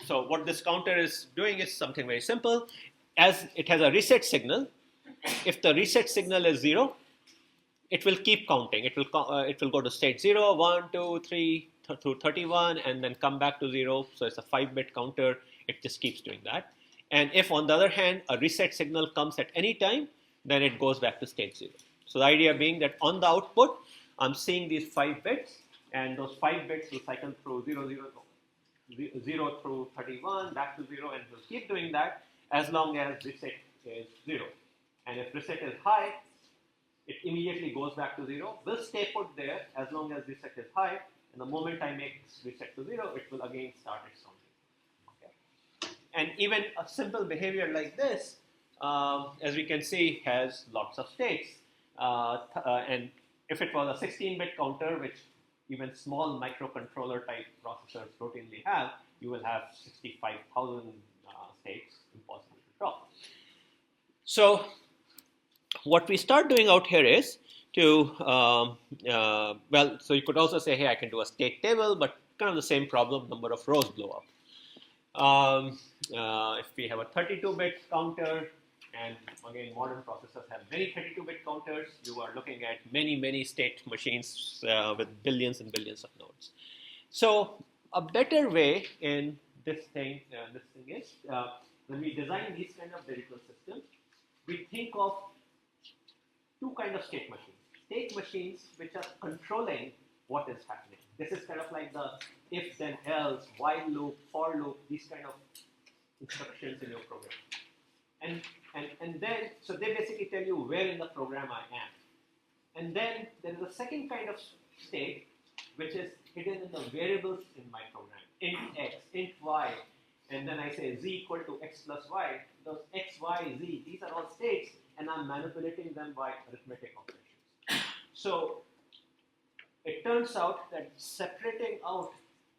so what this counter is doing is something very simple. As it has a reset signal, if the reset signal is 0, it will keep counting. It will go to state 0, 1, 2, 3 through 31, and then come back to 0. So it's a 5-bit counter. It just keeps doing that. And if, on the other hand, a reset signal comes at any time, then it goes back to state 0. So the idea being that on the output, I'm seeing these 5 bits, and those 5 bits will cycle through 0 through 31, back to 0, and will keep doing that as long as reset is 0. And if reset is high, it immediately goes back to 0. Will stay put there as long as reset is high, and the moment I make reset to 0, it will again start its counting. Okay. And even a simple behavior like this, as we can see, has lots of states. And if it was a 16-bit counter, which even small microcontroller type processors routinely have, you will have 65,000 states, impossible to draw. So what we start doing out here is to, so you could also say, hey, I can do a state table, but kind of the same problem, number of rows blow up. If we have a 32-bit counter, and again, modern processors have many 32-bit counters, you are looking at many state machines with billions and billions of nodes. So a better way in this thing is when we design these kind of digital systems, we think of two kind of state machines. State machines which are controlling what is happening. This is kind of like the if then else, while loop, for loop, these kind of instructions in your program. And then, so they basically tell you where in the program I am. And then there is a second kind of state which is hidden in the variables in my program. Int x, int y, and then I say z equal to x plus y. Those x, y, z, these are all states, and I'm manipulating them by arithmetic operations. So it turns out that separating out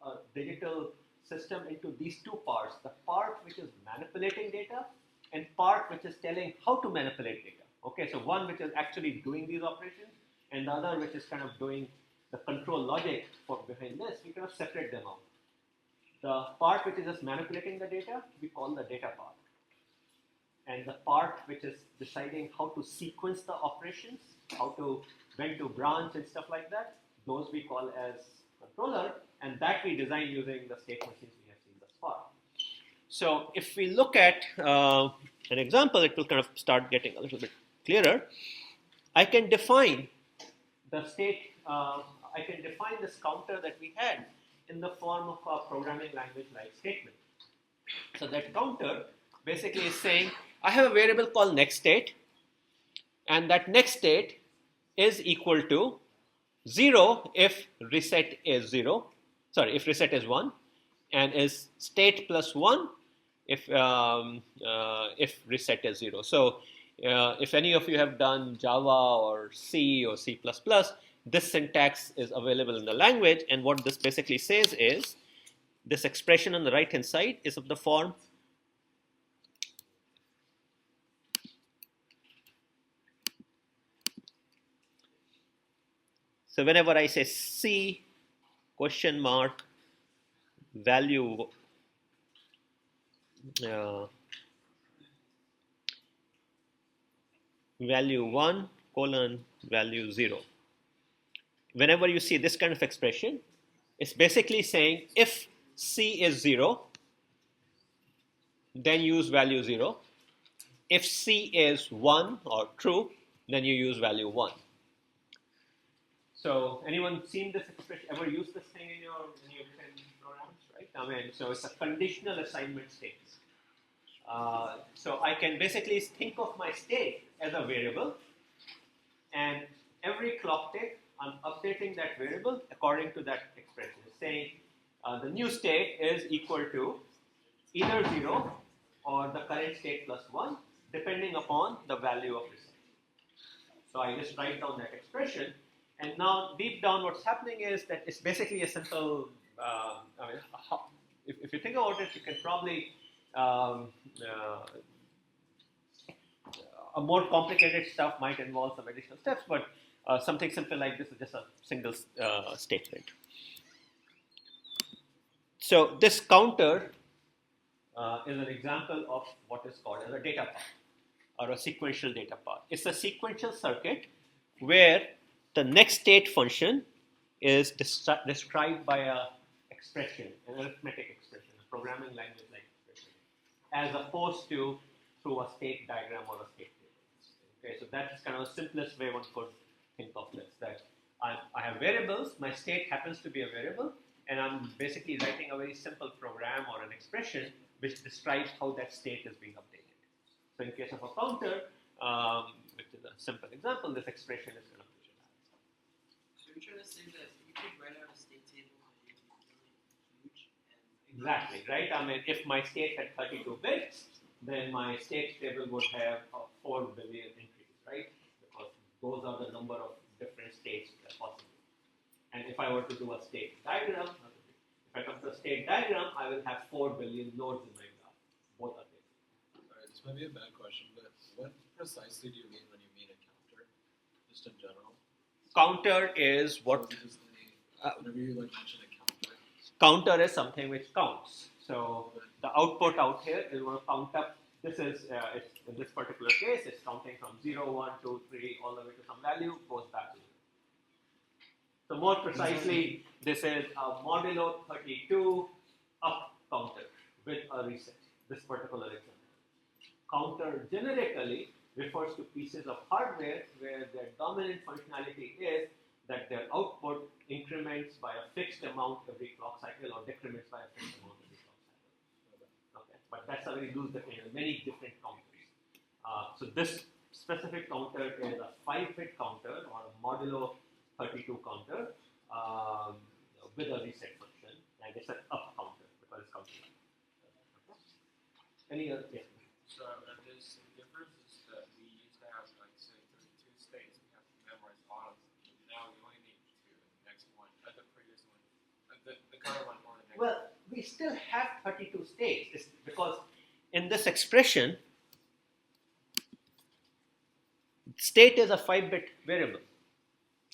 a digital system into these two parts, the part which is manipulating data and part which is telling how to manipulate data. Okay, so one which is actually doing these operations and the other which is kind of doing the control logic for behind this, we kind of separate them out. The part which is just manipulating the data, we call the data part. And the part which is deciding how to sequence the operations, when to branch and stuff like that, those we call as controller, and that we design using the state machines we have seen thus far. So if we look at an example, it will kind of start getting a little bit clearer. I can define the state, I can define this counter that we had in the form of a programming language like statement. So that counter basically is saying, I have a variable called next state, and that next state is equal to 0 if reset is 0, sorry, if reset is 1, and is state plus 1 if reset is 0. So if any of you have done Java or C or C++, this syntax is available in the language, and what this basically says is, this expression on the right hand side is of the form so whenever I say C question mark value value 1 colon value 0, whenever you see this kind of expression, it's basically saying if C is 0, then use value 0. If C is 1 or true, then you use value 1. So anyone seen this expression, ever used this thing in your programs, right? I mean, so it's a conditional assignment state. So I can basically think of my state as a variable, and every clock tick, I'm updating that variable according to that expression. It's saying the new state is equal to either 0 or the current state plus 1, depending upon the value of reset. So I just write down that expression, and now deep down what's happening is that it's basically a simple, if you think about it, you can probably, a more complicated stuff might involve some additional steps, but something simple like this is just a single statement. So this counter is an example of what is called as a data path or a sequential data path. It's a sequential circuit where the next state function is described by a expression, an arithmetic expression, a programming language like expression, as opposed to through a state diagram or a state table. Okay, so that's kind of the simplest way one could think of this, that I have variables, my state happens to be a variable, and I'm basically writing a very simple program or an expression which describes how that state is being updated. So in case of a counter, which is a simple example, this expression is going to visualize. So you're trying to say that you could write out a state table that is really huge and exactly, right? I mean, if my state had 32 bits, then my state table would have 4 billion entries, right? Because those are the number of different states that are possible. And if I were to do a state diagram, if I come to a state diagram, I will have 4 billion nodes in my graph. Both are basic. Alright, this might be a bad question, but what precisely do you mean when you mean a counter? Just in general? Counter is what? Whenever you mention a counter. Counter is something which counts. So the output out here is going to count up. This is, in this particular case, it's counting from 0, 1, 2, 3, all the way to some value, goes back to 0. So more precisely, this is a modulo 32 up counter. with a reset, this particular example. Counter generically refers to pieces of hardware where their dominant functionality is that their output increments by a fixed amount every clock cycle or decrements by a fixed amount every clock cycle. Okay, but that's a very loose definition. Many different counters. So this specific counter is a 5-bit counter or a modulo 32 counter with a reset function, and it's an up counter because it's counting. Okay. Any other? Yes. So there's some differences that we used to have, like say 32 states, we have to memorize all of them. Now we only need 2. The next one, the previous one, the current one or the next Well, we still have 32 states. It's because in this expression, state is a 5-bit variable,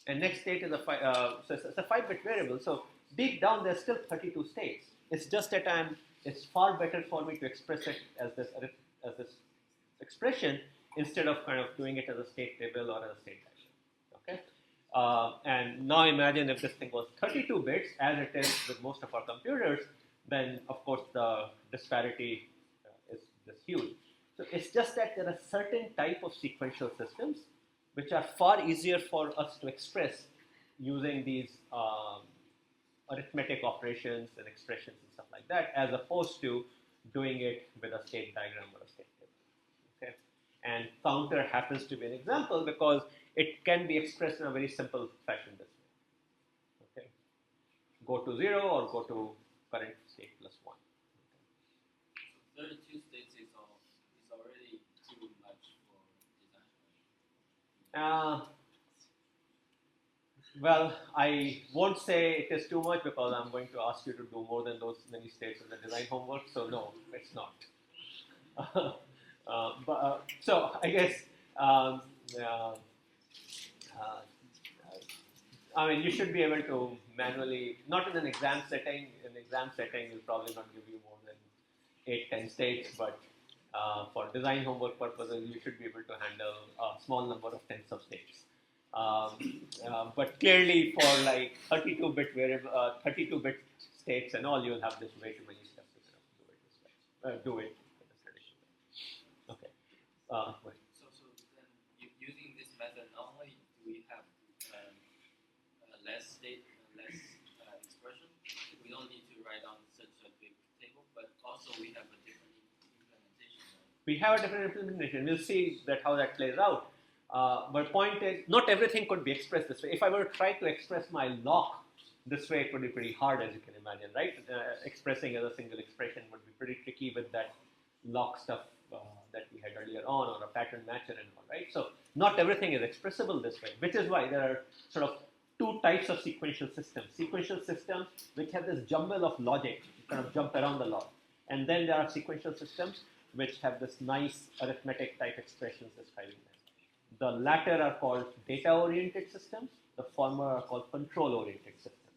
and next state is a so it's a 5-bit variable. So deep down, there's still 32 states. It's just that it's far better for me to express it as this expression instead of kind of doing it as a state table or as a state diagram. Okay, and now imagine if this thing was 32 bits, as it is with most of our computers, then of course the disparity is huge. So it's just that there are certain type of sequential systems which are far easier for us to express using these arithmetic operations and expressions and stuff like that, as opposed to doing it with a state diagram or a state table. Okay, and counter happens to be an example because it can be expressed in a very simple fashion this way. Okay, go to 0 or go to current state plus 1. So 32 states is already too much for design. Well, I won't say it is too much because I'm going to ask you to do more than those many states in the design homework. So no, it's not. So I guess I mean you should be able to manually, not in an exam setting. In an exam setting, will probably not give you more than 8-10 states, but for design homework purposes, you should be able to handle a small number of tens of states. But clearly, for like 32-bit variable, 32-bit states and all, you'll have this way too many steps to do it in this traditional way. Okay. Go ahead. So then using this method, not only do we have less state and less expression, we don't need to write down such a big table, but also we have a different implementation. We have a different implementation. We'll see that how that plays out. But point is, not everything could be expressed this way. If I were to try to express my lock this way, it would be pretty hard, as you can imagine, right? Expressing as a single expression would be pretty tricky with that lock stuff that we had earlier on, or a pattern matcher and all, right? So not everything is expressible this way, which is why there are sort of 2 types of sequential systems. Sequential systems which have this jumble of logic, kind of jump around the lot. And then there are sequential systems which have this nice arithmetic type expressions describing them. The latter are called data-oriented systems. The former are called control-oriented systems.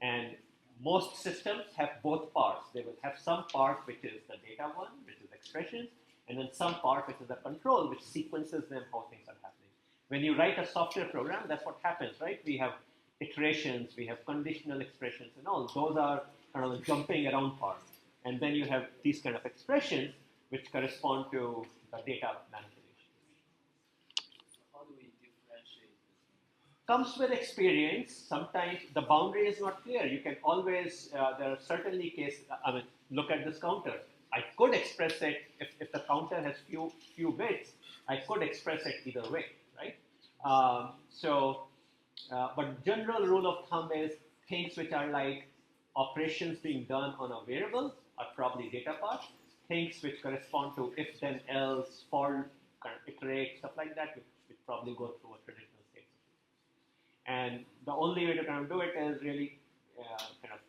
And most systems have both parts. They will have some part which is the data one, which is expressions, and then some part which is the control, which sequences them how things are happening. When you write a software program, that's what happens, right? We have iterations, we have conditional expressions and all. Those are kind of the jumping around parts. And then you have these kind of expressions which correspond to the data manipulation. How do we differentiate this? Comes with experience. Sometimes the boundary is not clear. You can always, there are certainly cases, I mean, look at this counter. I could express it, if the counter has few bits, I could express it either way, right? But general rule of thumb is things which are like operations being done on a variable are probably data paths. Things which correspond to if then else, for, kind of iterate, stuff like that, which probably go through a traditional state. And the only way to kind of do it is really kind of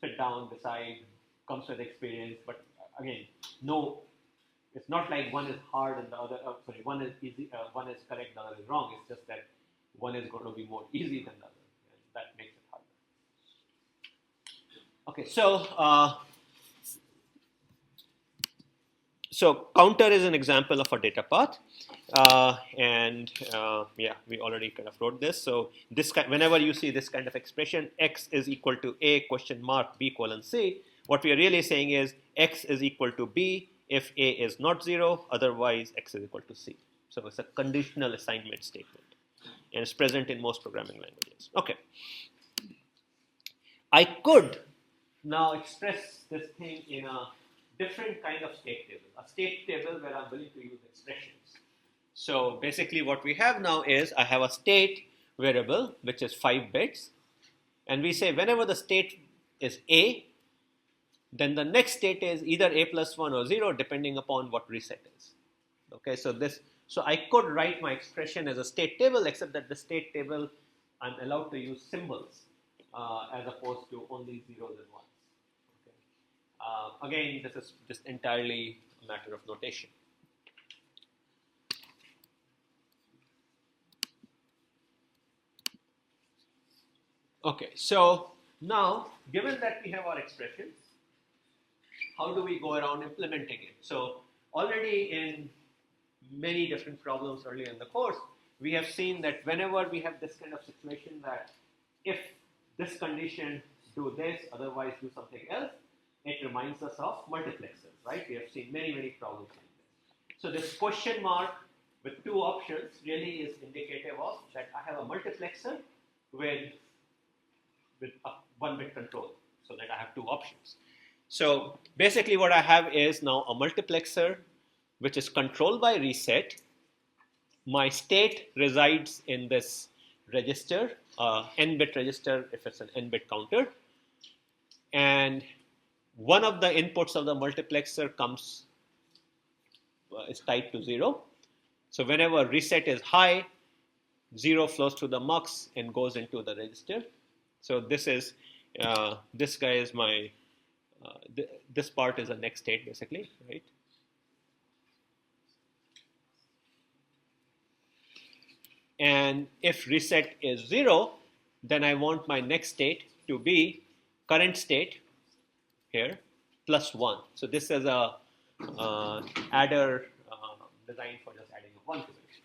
sit down, decide, comes with experience. But again, no, it's not like one is hard and the other, one is easy, one is correct, the other is wrong. It's just that one is going to be more easy than the other. And that makes it harder. Okay, so counter is an example of a data path, yeah, we already kind of wrote this. So whenever you see this kind of expression, x is equal to a question mark b colon c, what we are really saying is x is equal to b if a is not 0, otherwise x is equal to c. So it's a conditional assignment statement, and it's present in most programming languages. Okay. I could now express this thing in a different kind of state table, a state table where I'm willing to use expressions. So basically what we have now is I have a state variable which is 5 bits, and we say whenever the state is a, then the next state is either a plus 1 or 0 depending upon what reset is. Okay, so I could write my expression as a state table, except that the state table I'm allowed to use symbols as opposed to only zeros and ones. Okay. Again, this is just entirely a matter of notation. Okay, so now given that we have our expressions, how do we go around implementing it? So already in many different problems earlier in the course, we have seen that whenever we have this kind of situation that if this condition do this, otherwise do something else, it reminds us of multiplexers, right? We have seen many, many problems like this. So this question mark with two options really is indicative of that I have a multiplexer with a 1-bit control, so that I have two options. So basically what I have is now a multiplexer which is controlled by reset. My state resides in this register, n-bit register if it's an n-bit counter, and one of the inputs of the multiplexer comes is tied to 0. So whenever reset is high, 0 flows to the mux and goes into the register. So this is this guy is my this part is the next state basically, right? And if reset is 0, then I want my next state to be current state here plus 1. So this is a adder designed for just adding a 1 to it.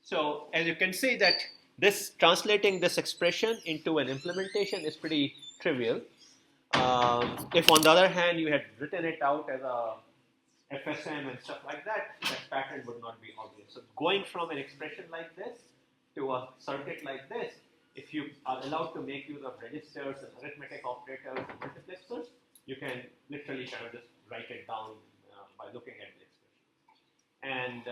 So as you can see that this translating this expression into an implementation is pretty trivial. If on the other hand you had written it out as a FSM and stuff like that, that pattern would not be obvious. So going from an expression like this to a circuit like this, if you are allowed to make use of registers and arithmetic operators and multiplexers, you can literally kind of just write it down by looking at the expression. And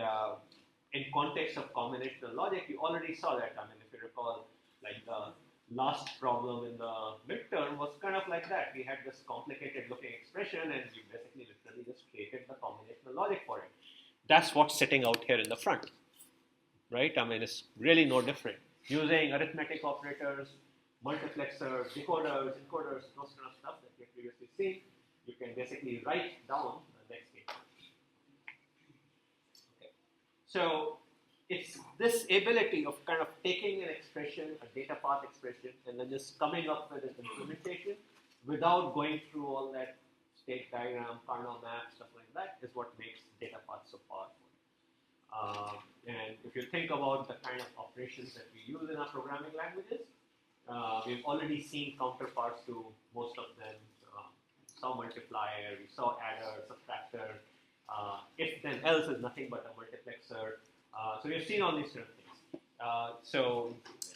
in context of combinational logic, you already saw that. I mean, if you recall, like the last problem in the midterm was kind of like that. We had this complicated looking expression and we basically literally just created the combinational logic for it. That's what's sitting out here in the front, right? I mean, it's really no different. Using arithmetic operators, multiplexers, decoders, encoders, those kind of stuff that we have previously seen, you can basically write down the next state. Okay. So it's this ability of kind of taking an expression, a data path expression, and then just coming up with an implementation without going through all that state diagram, Carnot map, stuff like that, is what makes data paths so powerful. And if you think about the kind of operations that we use in our programming languages, we've already seen counterparts to most of them. Saw multiplier, we saw adder, subtractor. If then else is nothing but a multiplexer. So we've seen all these sort of things.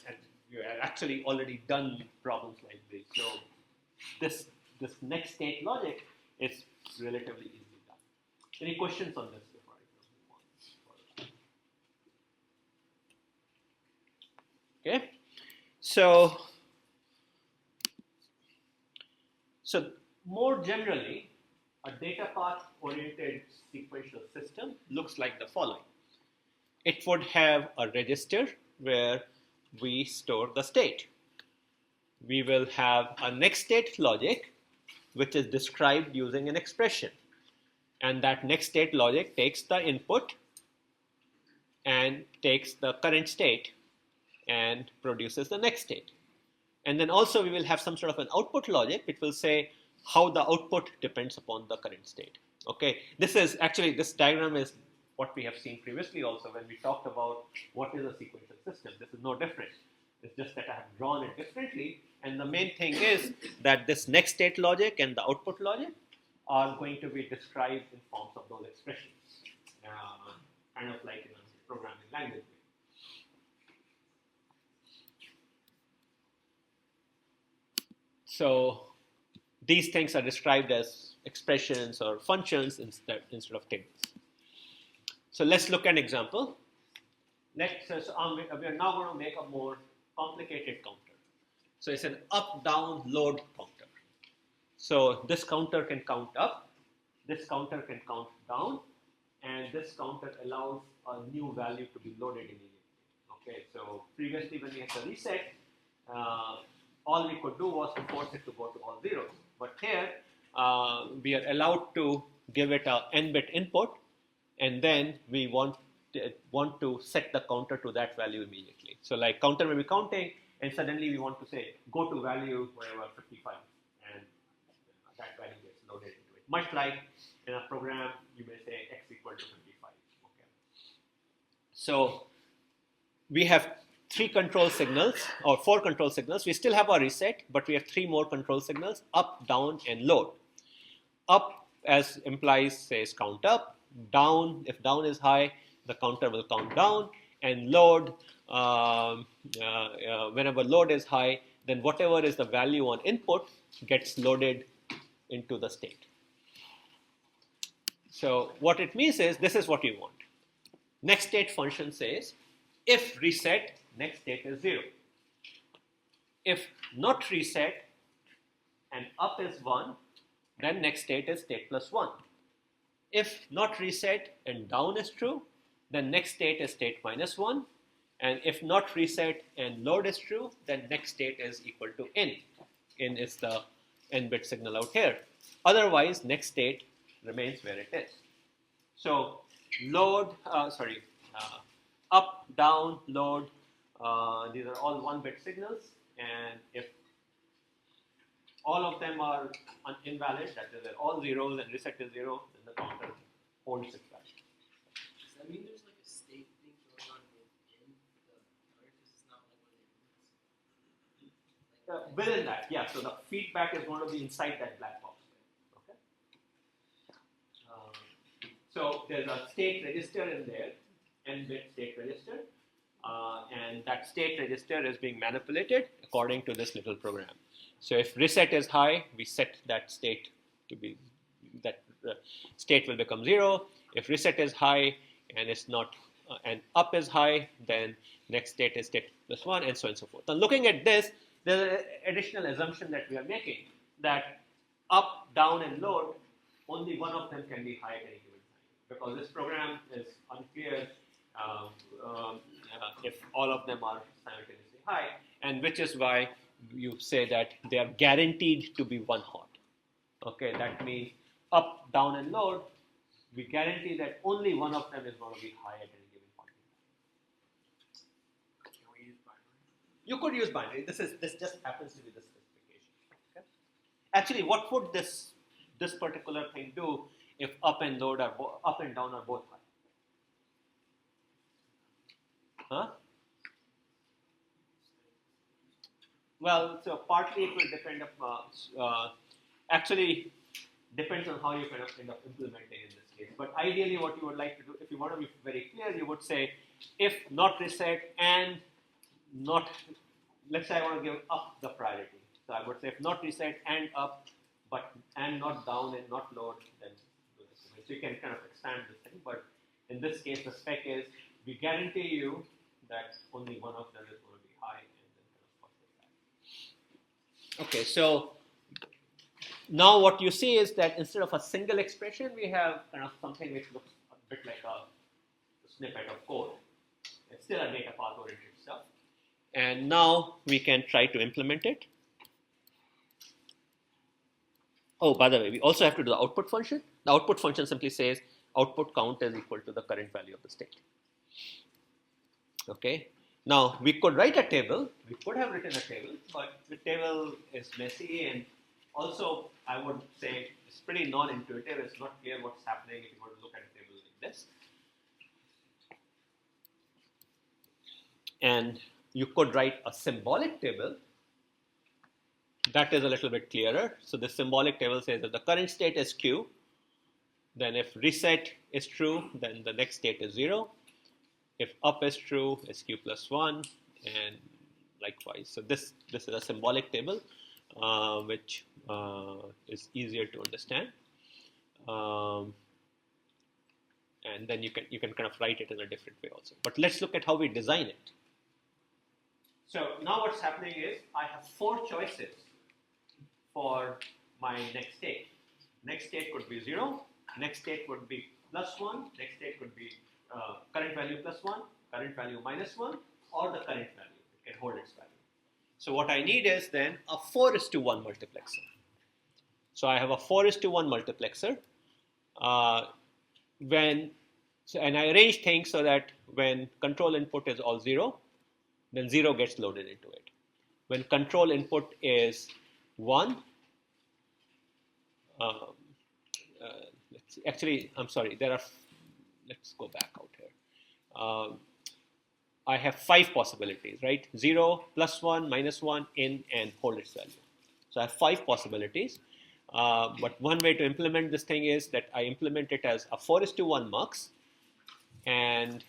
And we have actually already done problems like this. So this next state logic is relatively easily done. Any questions on this before I move on? Okay. So more generally, a data path oriented sequential system looks like the following. It would have a register where we store the state. We will have a next state logic which is described using an expression. And that next state logic takes the input and takes the current state and produces the next state. And then also we will have some sort of an output logic which will say how the output depends upon the current state. Okay, this diagram is what we have seen previously also when we talked about what is a sequential system. This is no different. It's just that I have drawn it differently And the main thing is that this next state logic and the output logic are going to be described in forms of those expressions, kind of like in a programming language. So these things are described as expressions or functions instead of tables. So let's look at an example. We are now going to make a more complicated counter. So it's an up-down load counter. So this counter can count up, this counter can count down, and this counter allows a new value to be loaded immediately. Okay, so previously when we had the reset, all we could do was to force it to go to all zeros. But here, we are allowed to give it a n-bit input, and then we want to set the counter to that value immediately. So like counter may be counting, and suddenly we want to say, go to value whatever 55, and that value gets loaded into it. Much like in a program, you may say x equal to 55. Okay. So we have 3 control signals or 4 control signals. We still have our reset, but we have 3 more control signals: up, down, and load. Up, as implies, says count up. Down, if down is high, the counter will count down. And load, whenever load is high, then whatever is the value on input gets loaded into the state. So what it means is, this is what we want. Next state function says, if reset, next state is 0. If not reset and up is 1, then next state is state plus 1. If not reset and down is true, then next state is state minus 1. And if not reset and load is true, then next state is equal to n. N is the n-bit signal out here. Otherwise, next state remains where it is. So load, up, down, load, these are all 1-bit signals. And if all of them are invalid, that is, they're all zeros and reset is 0, then the counter holds its value. Does that mean there's like a state thing going on within the counter? Because it's not like one of the Within that, yeah. So the feedback is going to be inside that black box. Okay. So there's a state register in there, n-bit state register, and that state register is being manipulated according to this little program. So if reset is high, we set that state to be state will become 0. If reset is high and it's not and up is high, then next state is state plus 1, and so on and so forth. Now looking at this, there's an additional assumption that we are making, that up, down, and load, only one of them can be high at any given time, because this program is unclear if all of them are simultaneously high, and which is why you say that they are guaranteed to be 1 hot. Okay, that means up, down, and load, we guarantee that only one of them is going to be high at any given point. Can we use binary? You could use binary. This just happens to be the specification. Okay? Actually, what would this particular thing do if up and load are up and down are both high? Huh? Well, so partly it will depend on, actually depends on how you kind of end up implementing in this case. But ideally what you would like to do, if you want to be very clear, you would say, if not reset and not, let's say I want to give up the priority. So I would say if not reset and up, but and not down and not load, then do this. So you can kind of expand this thing, but in this case the spec is, we guarantee you that only one of them is going to be high, and then kind of that. Okay, so now what you see is that instead of a single expression, we have kind of something which looks a bit like a snippet of code. It's still a data path oriented stuff. And now we can try to implement it. Oh, by the way, we also have to do the output function. The output function simply says output count is equal to the current value of the state. Okay. Now we could write a table. We could have written a table, but the table is messy, and also I would say it's pretty non-intuitive. It's not clear what's happening if you were to look at a table like this. And you could write a symbolic table that is a little bit clearer. So the symbolic table says that the current state is Q. Then if reset is true, then the next state is 0. If up is true, it's Q plus 1, and likewise. So this is a symbolic table, which is easier to understand. And then you can kind of write it in a different way also. But let's look at how we design it. So now what's happening is I have 4 choices for my next state. Next state could be 0. Next state would be plus 1. Next state could be current value plus 1, current value minus 1, or the current value. It can hold its value. So what I need is then a 4:1 multiplexer. So I have a 4:1 multiplexer. And I arrange things so that when control input is all 0, then 0 gets loaded into it. When control input is 1, let's see. Actually, I'm sorry. Let's go back out here. I have 5 possibilities, right? 0, plus 1, minus 1, in, and hold its value. So I have 5 possibilities. But one way to implement this thing is that I implement it as a 4:1 mux. And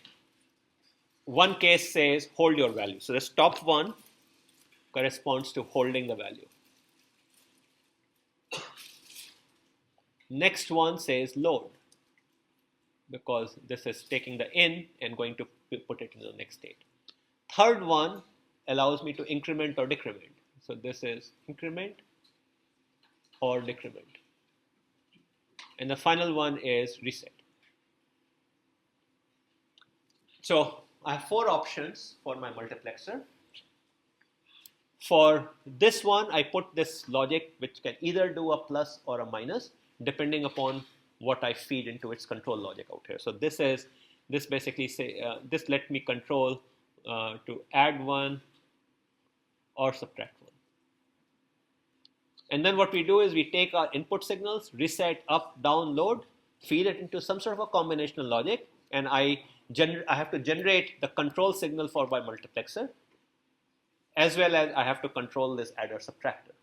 one case says hold your value. So the top one corresponds to holding the value. Next one says load, because this is taking the in and going to put it in the next state. Third one allows me to increment or decrement. So this is increment or decrement. And the final one is reset. So I have 4 options for my multiplexer. For this one, I put this logic which can either do a plus or a minus, depending upon what I feed into its control logic out here. So this basically this let me control to add 1 or subtract 1. And then what we do is we take our input signals, reset, up, down, load, feed it into some sort of a combinational logic, and I have to generate the control signal for my multiplexer, as well as I have to control this adder subtractor.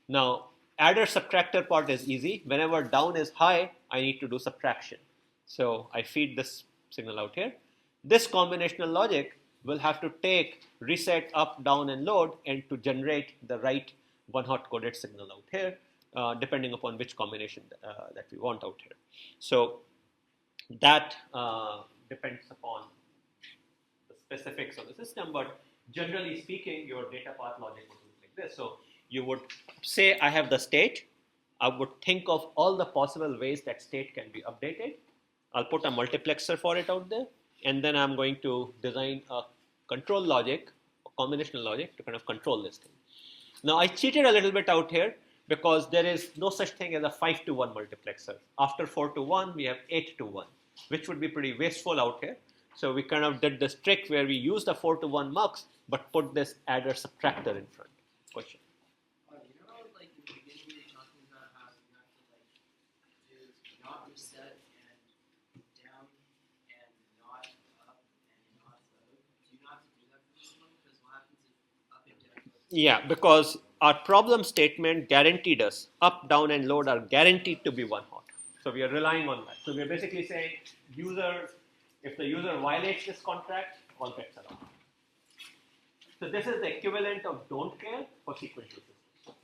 Now, adder subtractor part is easy. Whenever down is high, I need to do subtraction. So I feed this signal out here. This combinational logic will have to take reset, up, down, and load, and to generate the right one-hot coded signal out here, depending upon which combination that we want out here. So that depends upon the specifics of the system, but generally speaking, your data path logic would look like this. So you would say I have the state. I would think of all the possible ways that state can be updated. I'll put a multiplexer for it out there, and then I'm going to design a control logic, a combinational logic to kind of control this thing. Now I cheated a little bit out here because there is no such thing as a 5:1 multiplexer. After 4:1, we have 8:1, which would be pretty wasteful out here. So we kind of did this trick where we used a 4:1 mux, but put this adder subtractor in front. Question? You know, like in the beginning, you were talking about how you have to like do not reset and down and not up and not load. Do you not have to do that for this one? Because what happens if up and down goes? Yeah, because our problem statement guaranteed us up, down, and load are guaranteed to be one hot. So we are relying on that. So we are basically saying if the user violates this contract, all bets are off. So this is the equivalent of don't care for sequential systems.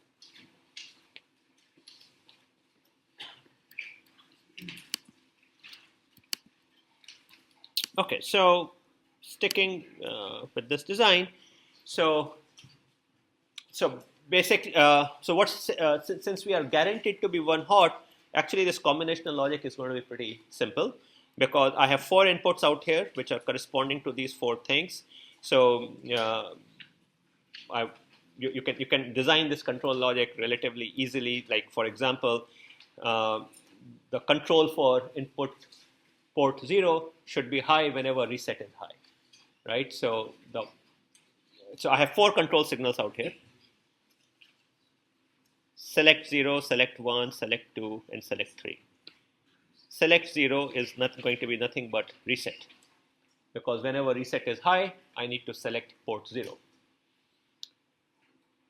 Okay, so sticking with this design, so basically, since we are guaranteed to be one hot, actually this combinational logic is going to be pretty simple, because I have 4 inputs out here which are corresponding to these 4 things. So you can design this control logic relatively easily. Like for example, the control for input port 0 should be high whenever reset is high, right? So I have 4 control signals out here. Select 0, select 1, select 2, and select 3. Select 0 is not going to be nothing but reset, because whenever reset is high, I need to select port 0.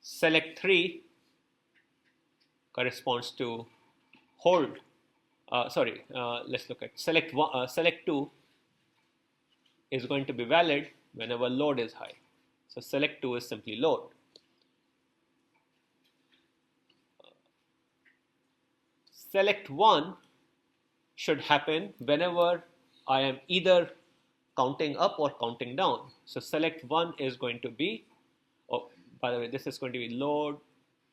Select 3 corresponds to hold. Let's look at select one, select 2 is going to be valid whenever load is high. So select 2 is simply load. Select 1 should happen whenever I am either counting up or counting down. So select 1 is going to be, oh, by the way, this is going to be load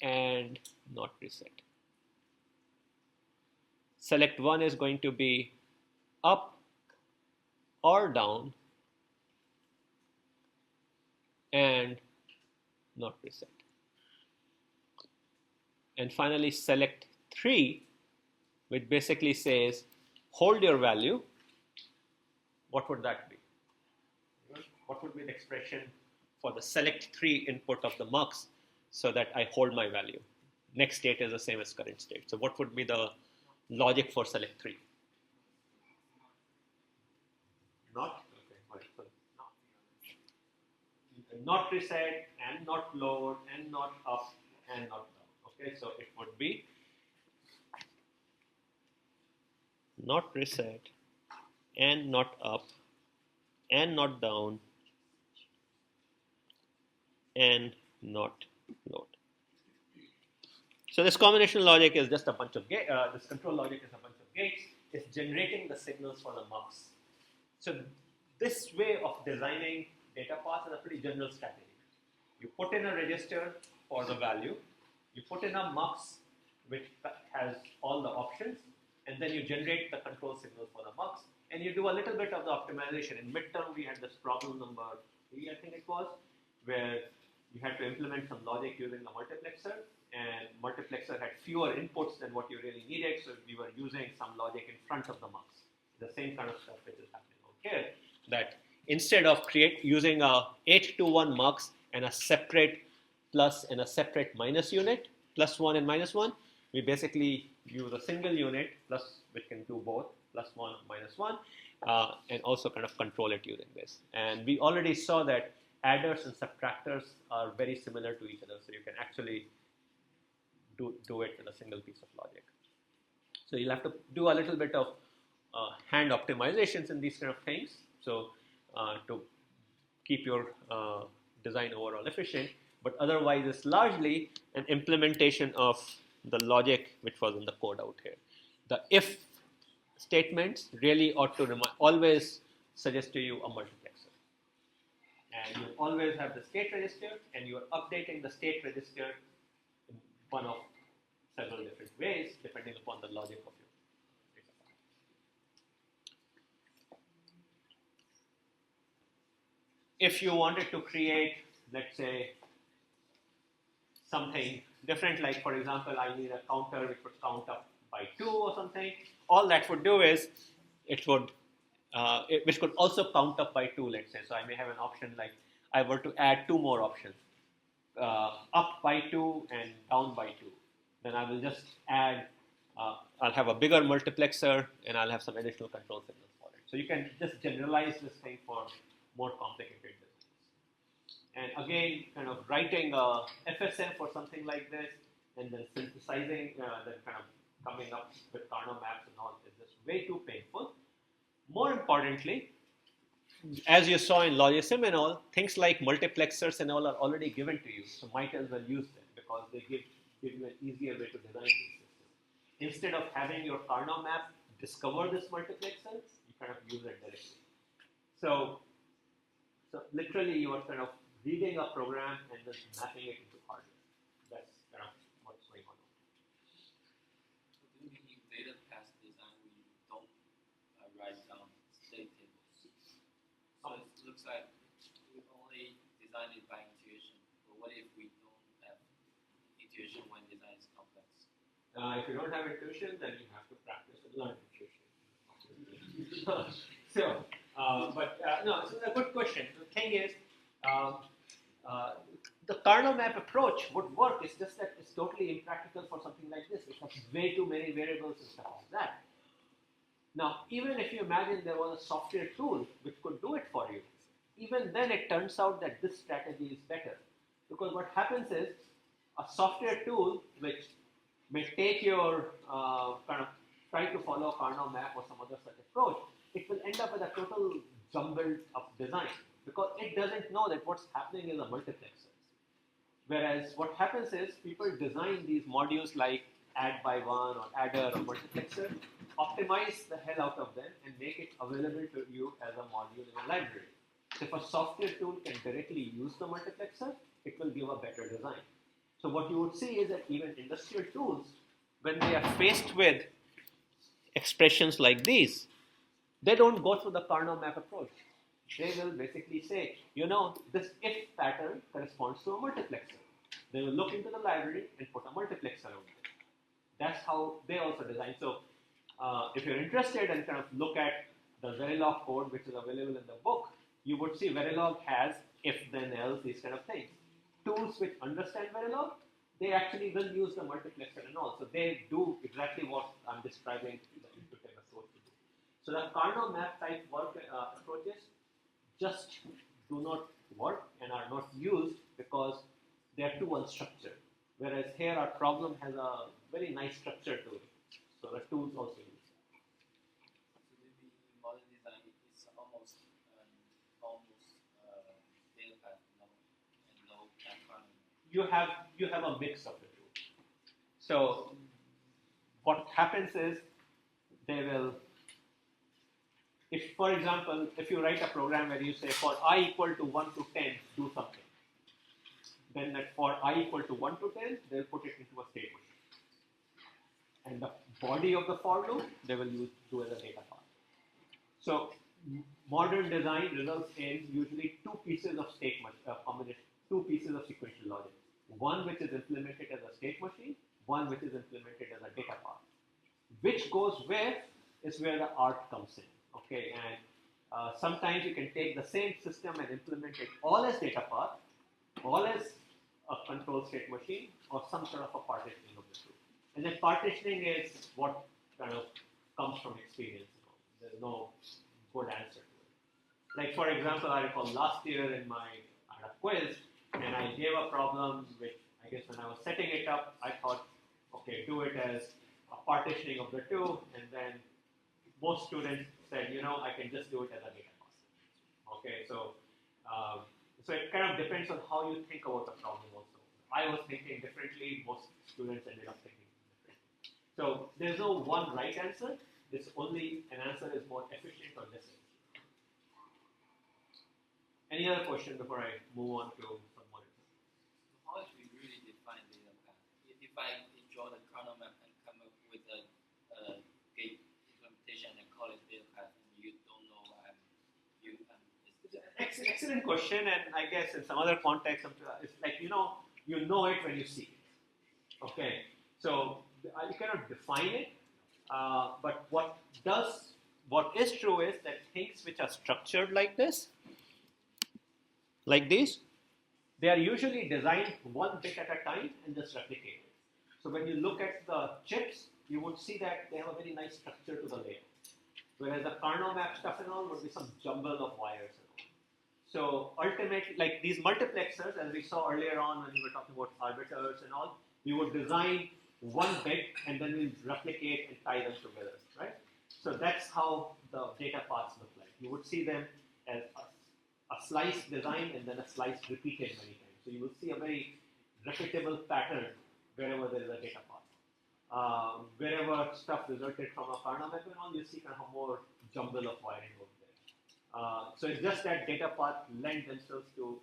and not reset. Select 1 is going to be up or down and not reset. And finally, select 3, which basically says hold your value. What would that be? What would be the expression for the select 3 input of the mux so that I hold my value? Next state is the same as current state. So what would be the logic for select 3? Not? Okay. So not reset and not load and not up and not down. Okay, so it would be not reset and not up and not down and not load. So this combination logic is just a bunch of gates. This control logic is a bunch of gates. It's generating the signals for the mux. So this way of designing data paths is a pretty general strategy. You put in a register for the value. You put in a mux which has all the options, and then you generate the control signal for the mux, and you do a little bit of the optimization. In midterm, we had this problem number 3, I think it was, where you had to implement some logic using the multiplexer, and multiplexer had fewer inputs than what you really needed, so we were using some logic in front of the mux. The same kind of stuff which is happening over here, that instead of using a 8 to 1 mux and a separate plus and a separate minus unit, plus 1 and minus 1, we basically use a single unit plus, which can do both, plus 1 minus 1, and also kind of control it using this. And we already saw that adders and subtractors are very similar to each other, so you can actually do it with a single piece of logic. So you'll have to do a little bit of hand optimizations in these kind of things, so to keep your design overall efficient, but otherwise it's largely an implementation of the logic which was in the code out here. The if statements really ought to always suggest to you a multiplexer. And you always have the state register, and you are updating the state register in one of several different ways depending upon the logic of your data file. If you wanted to create, let's say, something different, like for example, I need a counter which would count up by 2 or something, all that would do is it would, which could also count up by 2, let's say. So I may have an option like I were to add 2 more options, up by 2 and down by 2. Then I will just add, I'll have a bigger multiplexer and I'll have some additional control signals for it. So you can just generalize this thing for more complicated designs. And again, kind of writing a FSM for something like this and then synthesizing, then kind of coming up with Carnot maps and all is just way too painful. More importantly, as you saw in Logisim and all, things like multiplexers and all are already given to you, so might as well use them because they give you an easier way to design these systems. Instead of having your Carnot map discover this multiplexer, you kind of use it directly. So literally you are kind of reading a program and just mapping it into hardware. That's kind of what's going on. Do you mean in data path design we don't write down state tables? So it looks like we only design it by intuition. But what if we don't have intuition when design is complex? If you don't have intuition, then you have to practice and learn intuition. No, this is a good question. The thing is, the Carnot map approach would work. It's just that it's totally impractical for something like this. It has way too many variables and stuff like that. Now, even if you imagine there was a software tool which could do it for you, even then it turns out that this strategy is better. Because what happens is, a software tool which may take your kind of try to follow a Karnaugh map or some other such approach, it will end up with a total jumbled up design because it doesn't know that what's happening in the multiplexers. Whereas what happens is people design these modules like add by one or adder or multiplexer, optimize the hell out of them and make it available to you as a module in a library. So if a software tool can directly use the multiplexer, it will give a better design. So what you would see is that even industrial tools, when they are faced with expressions like these, they don't go through the Karnaugh map approach. They will basically say, you know, this if pattern corresponds to a multiplexer. They will look into the library and put a multiplexer out there. That's how they also design. So if you're interested and kind of look at the Verilog code, which is available in the book, you would see Verilog has if, then, else, these kind of things. Tools which understand Verilog, they actually will use the multiplexer and all. So they do exactly what I'm describing the intuitive approach to do. So the Karnaugh map type work approaches just do not work and are not used because they are too unstructured. Whereas here our problem has a very nice structure to it. So the tools also use it. So maybe model design is almost data path and no time. You have a mix of the two. So what happens is they will, if for example, if you write a program where you say for I equal to 1 to 10, do something. Then that for I equal to 1 to 10, they'll put it into a state machine. And the body of the for loop, they will do as a data path. So modern design results in usually two pieces of combination, two pieces of sequential logic. One which is implemented as a state machine, one which is implemented as a data path. Which goes where is where the art comes in. Okay, and sometimes you can take the same system and implement it all as data path, all as a control state machine, or some sort of a partitioning of the two. And then partitioning is what kind of comes from experience. There's no good answer to it. Like for example, I recall last year in my quiz, and I gave a problem which I guess when I was setting it up, I thought, okay, do it as a partitioning of the two, and then most students said, you know, I can just do it as a data path. Okay, so so it kind of depends on how you think about the problem also. I was thinking differently, most students ended up thinking differently. So there's no one right answer, it's only an answer is more efficient or less efficient. Any other question before I move on to some more examples? How should we really define data path? If I draw the Karnaugh map and come up with a gate implementation and call it data path, and you don't know Excellent question, and I guess in some other context, it's like you know it when you see it. Okay, so you cannot define it, but what is true is that things which are structured like this, like these, they are usually designed one bit at a time and just replicate it. So when you look at the chips, you would see that they have a very nice structure to the layer. Whereas the Karnaugh map stuff and all would be some jumble of wires and all. So ultimately, like these multiplexers, as we saw earlier on when we were talking about arbiters and all, we would design one bit and then we'll replicate and tie them together, right? So that's how the data paths look like. You would see them as a slice design and then a slice repeated many times. So you will see a very repeatable pattern wherever there is a data path. Wherever stuff resulted from a Karnaugh map and all, you see kind of a more jumble of wiring over there. So it's just that data paths lend themselves to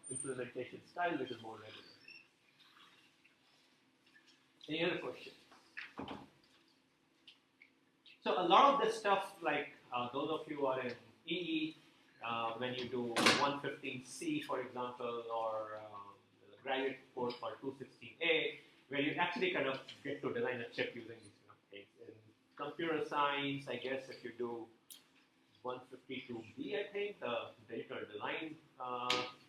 implementation style which is more regular. Any other questions? So a lot of this stuff, like those of you who are in EE, when you do 115C, for example, or the graduate course for 216A, where you actually kind of get to design a chip using these kind of things. In computer science, I guess if you do 152B, I think, the digital design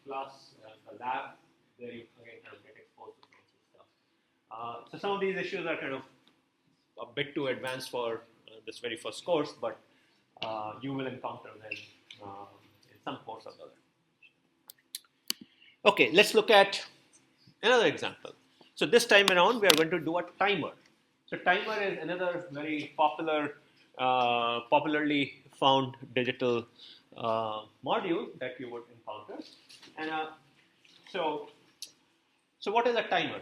class, the lab, there you again kind of get exposed to some of this stuff. So some of these issues are kind of a bit too advanced for this very first course, but you will encounter them in some course or the other. Okay, let's look at another example. So this time around, we are going to do a timer. So timer is another very popularly found digital module that you would encounter. And so what is a timer?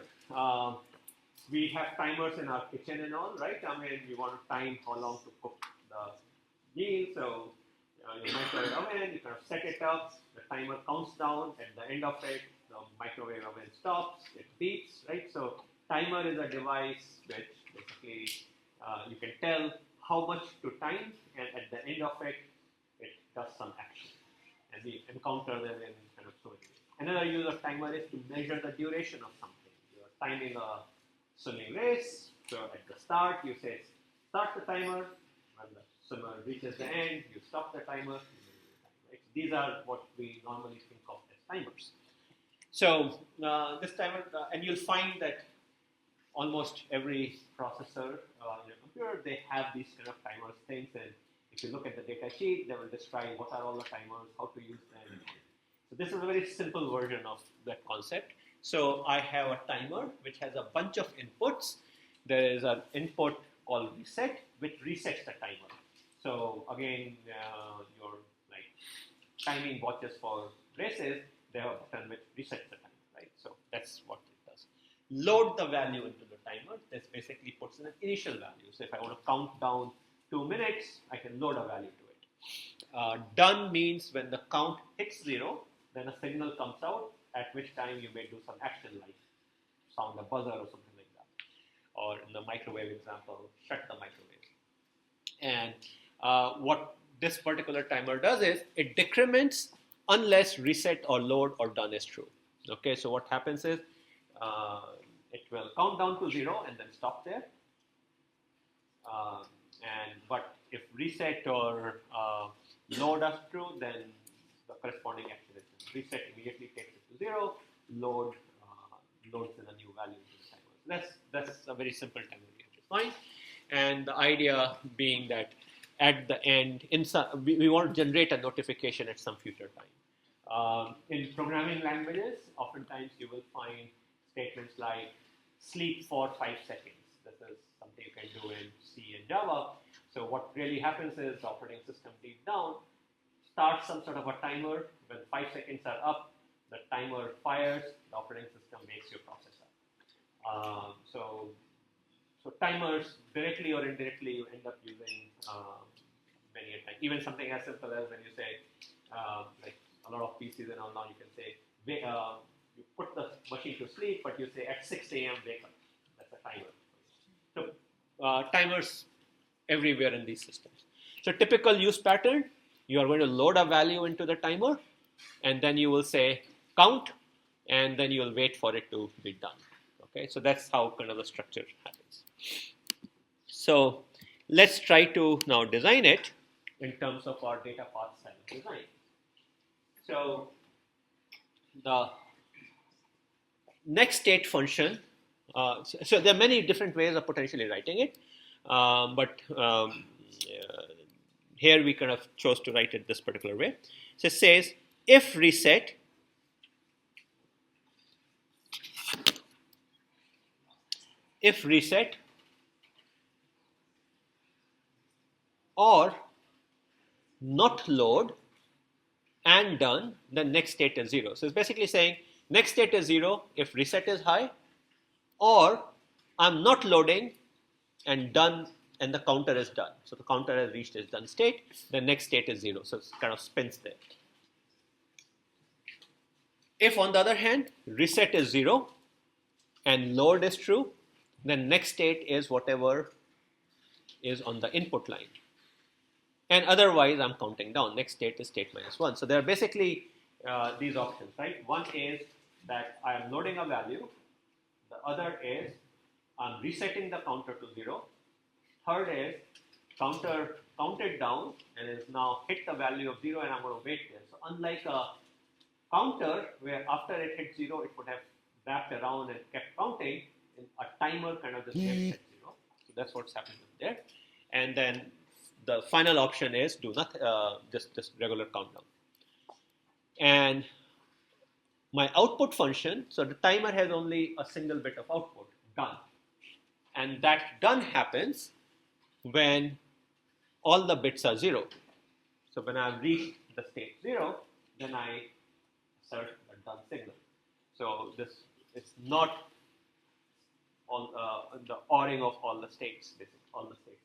We have timers in our kitchen and all, right? I mean, we want to time how long to cook the meal. So you microwave oven, you kind of set it up. The timer counts down. At the end of it, the microwave oven stops. It beeps, right? So timer is a device which basically you can tell how much to time, and at the end of it, it does some action. And we encounter them in kind of so many ways. Another use of timer is to measure the duration of something. You are timing a swimming race. So at the start, you say start the timer. When the swimmer reaches the end, you stop the timer. Right? These are what we normally think of as timers. So this timer, and you'll find that almost every processor in a computer, they have these kind of timers things. And if you look at the data sheet, they will describe what are all the timers, how to use them. So this is a very simple version of that concept. So I have a timer which has a bunch of inputs. There is an input called reset, which resets the timer. So again, your like timing watches for races, they have a button which resets the timer, right? So that's what it does. Load the value into the timer. This basically puts in an initial value. So if I want to count down 2 minutes, I can load a value to it. Done means when the count hits 0, then a signal comes out, at which time you may do some action like sound a buzzer or something like that. Or in the microwave example, shut the microwave. And what this particular timer does is it decrements unless reset or load or done is true. Okay, so what happens is it will count down to 0 and then stop there. But if reset or load is true, then the corresponding action is done. Reset immediately takes it to 0. Load loads in a new value into the timer. So that's a very simple timer we have defined. And the idea being that at the end, we want to generate a notification at some future time. In programming languages, oftentimes you will find statements like sleep for 5 seconds. This is something you can do in C and Java. So what really happens is the operating system deep down starts some sort of a timer. When 5 seconds are up, the timer fires, the operating system wakes your processor. So timers, directly or indirectly, you end up using many a time. Even something as simple as when you say, like a lot of PCs and all now, you can say, you put the machine to sleep, but you say at 6 a.m. wake up. That's a timer. So timers everywhere in these systems. So typical use pattern, you are going to load a value into the timer, and then you will say count, and then you will wait for it to be done. Okay, so that's how kind of the structure happens. So let's try to now design it in terms of our data path style design. So the next state function, so there are many different ways of potentially writing it, but here we kind of chose to write it this particular way. So it says if reset or not load and done, then next state is 0. So it's basically saying next state is 0 if reset is high, or I'm not loading and done and the counter is done. So the counter has reached its done state, the next state is 0. So it kind of spins there. If on the other hand, reset is 0 and load is true, then next state is whatever is on the input line. And otherwise, I'm counting down. Next state is state minus 1. So there are basically these options, right? One is that I am loading a value. The other is I'm resetting the counter to 0. Third is counter counted down and is now hit the value of 0 and I'm going to wait there. So unlike a counter where after it hit 0, it would have wrapped around and kept counting, a timer kind of just gets at 0. So that's what's happening there. And then the final option is do not just regular countdown. And my output function, so the timer has only a single bit of output, done. And that done happens when all the bits are 0. So when I've reached the state 0, then I assert the done signal. So this is not all the ORing of all the states, basically, all the states.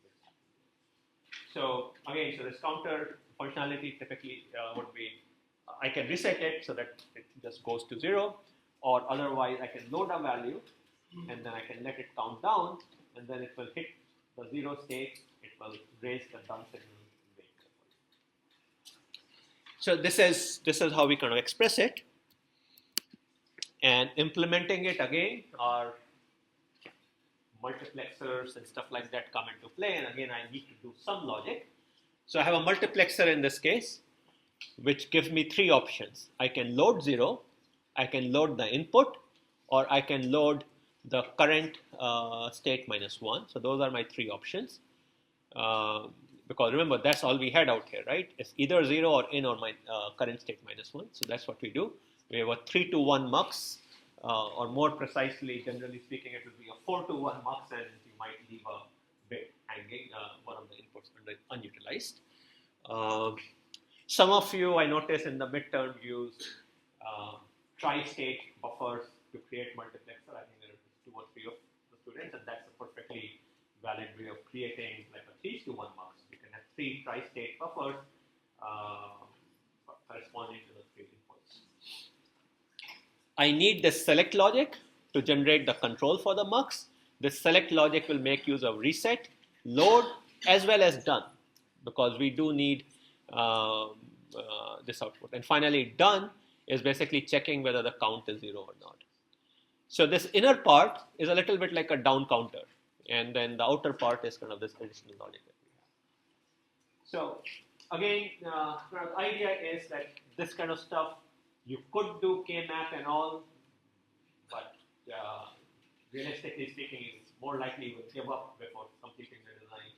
So again, so this counter functionality typically would be, I can reset it so that it just goes to 0, or otherwise I can load a value and then I can let it count down, and then it will hit the 0 state, it will raise the done signal. So this is how we kind of express it, and implementing it again are multiplexers and stuff like that come into play, and again I need to do some logic. So I have a multiplexer in this case, which gives me 3 options. I can load 0, I can load the input, or I can load the current state minus 1. So those are my 3 options. Because remember, that's all we had out here, right? It's either 0 or in or my current state minus 1. So that's what we do. We have a 3 to 1 mux, or more precisely, generally speaking, it will be a 4 to 1 mux, and you might leave a bit hanging, one of the inputs unutilized. Some of you, I notice in the midterm, use tri-state buffers to create multiplexer. I think there are 2 or 3 of the students, and that's a perfectly valid way of creating like a 3 to 1 mux. You can have 3 tri-state buffers corresponding to the 3 inputs. I need this select logic to generate the control for the mux. This select logic will make use of reset, load, as well as done, because we do need this output. And finally, done is basically checking whether the count is 0 or not. So this inner part is a little bit like a down counter, and then the outer part is kind of this additional logic that we have. So again, the idea is that this kind of stuff, you could do K-map and all, but realistically speaking, it's more likely you will give up before completing the design.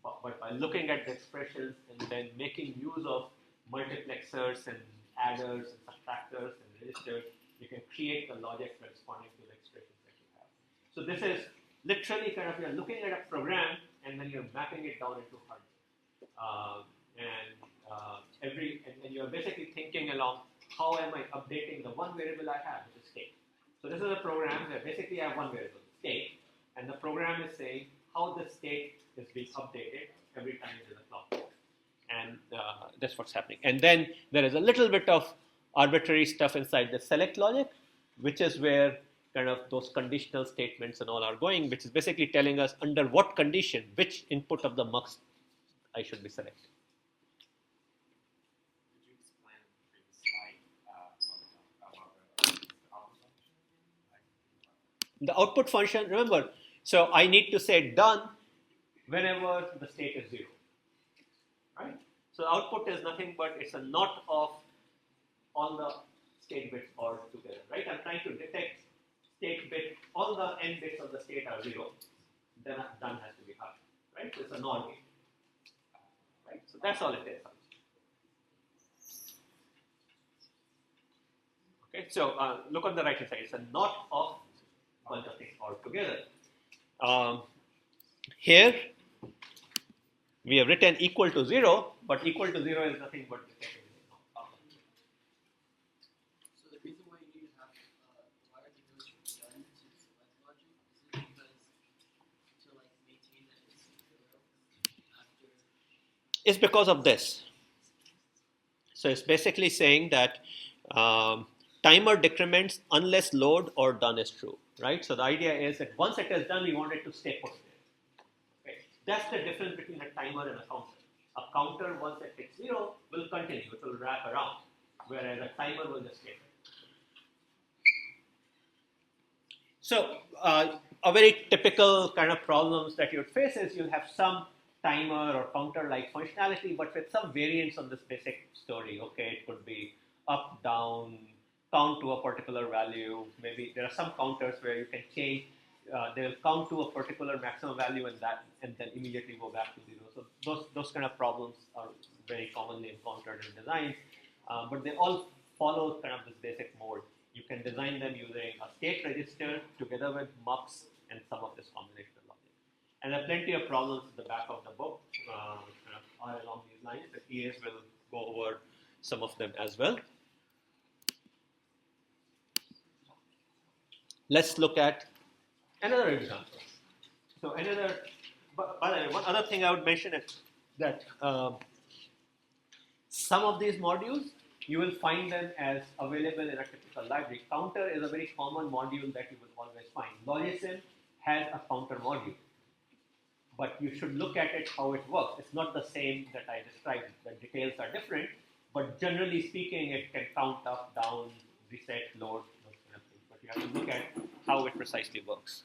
But by looking at the expressions and then making use of multiplexers and adders and subtractors and registers, you can create the logic corresponding to the expressions that you have. So this is literally kind of, you're looking at a program and then you're mapping it down into hardware. And you're basically thinking along, how am I updating the one variable I have, which is state. So this is a program where basically I have one variable, state, and the program is saying how the state is being updated every time there is a clock. And that's what's happening. And then there is a little bit of arbitrary stuff inside the select logic, which is where kind of those conditional statements and all are going, which is basically telling us under what condition, which input of the mux I should be selecting. Could you explain the previous slide about the output function? The output function, remember, so I need to say done whenever the state is 0, right? So output is nothing but it's a knot of all the state bits all together, right? I'm trying to detect state bit, all the n bits of the state are 0, then done has to be high, right? So it's a NOR gate, right? So that's all it is. Okay, so look on the right hand side. It's a knot of a bunch of things all together. Here we have written equal to 0, but equal to 0 is nothing but detecting. So the reason why you need to have why are you going from done to select logic? Is it because to like maintain that it's after? It's because of this. So it's basically saying that timer decrements unless load or done is true, right? So the idea is that once it is done, we want it to stay put there. Okay. That's the difference between a timer and a counter. A counter, once it hits 0, will continue, it will wrap around, whereas a timer will just stay there. So a very typical kind of problems that you'd face is you'll have some timer or counter-like functionality, but with some variants on this basic story. Okay, it could be up, down, count to a particular value. Maybe there are some counters where you can change. They will count to a particular maximum value and then immediately go back to 0. So those kind of problems are very commonly encountered in designs, but they all follow kind of this basic mode. You can design them using a state register together with mux and some of this combinational logic. And there are plenty of problems at the back of the book kind of are along these lines. The TAs will go over some of them as well. Let's look at another example. So by the way, one other thing I would mention is that some of these modules, you will find them as available in a typical library. Counter is a very common module that you will always find. Logisim has a counter module, but you should look at it how it works. It's not the same that I described. The details are different, but generally speaking, it can count up, down, reset, load, those kind of things. But you have to look at how it precisely works.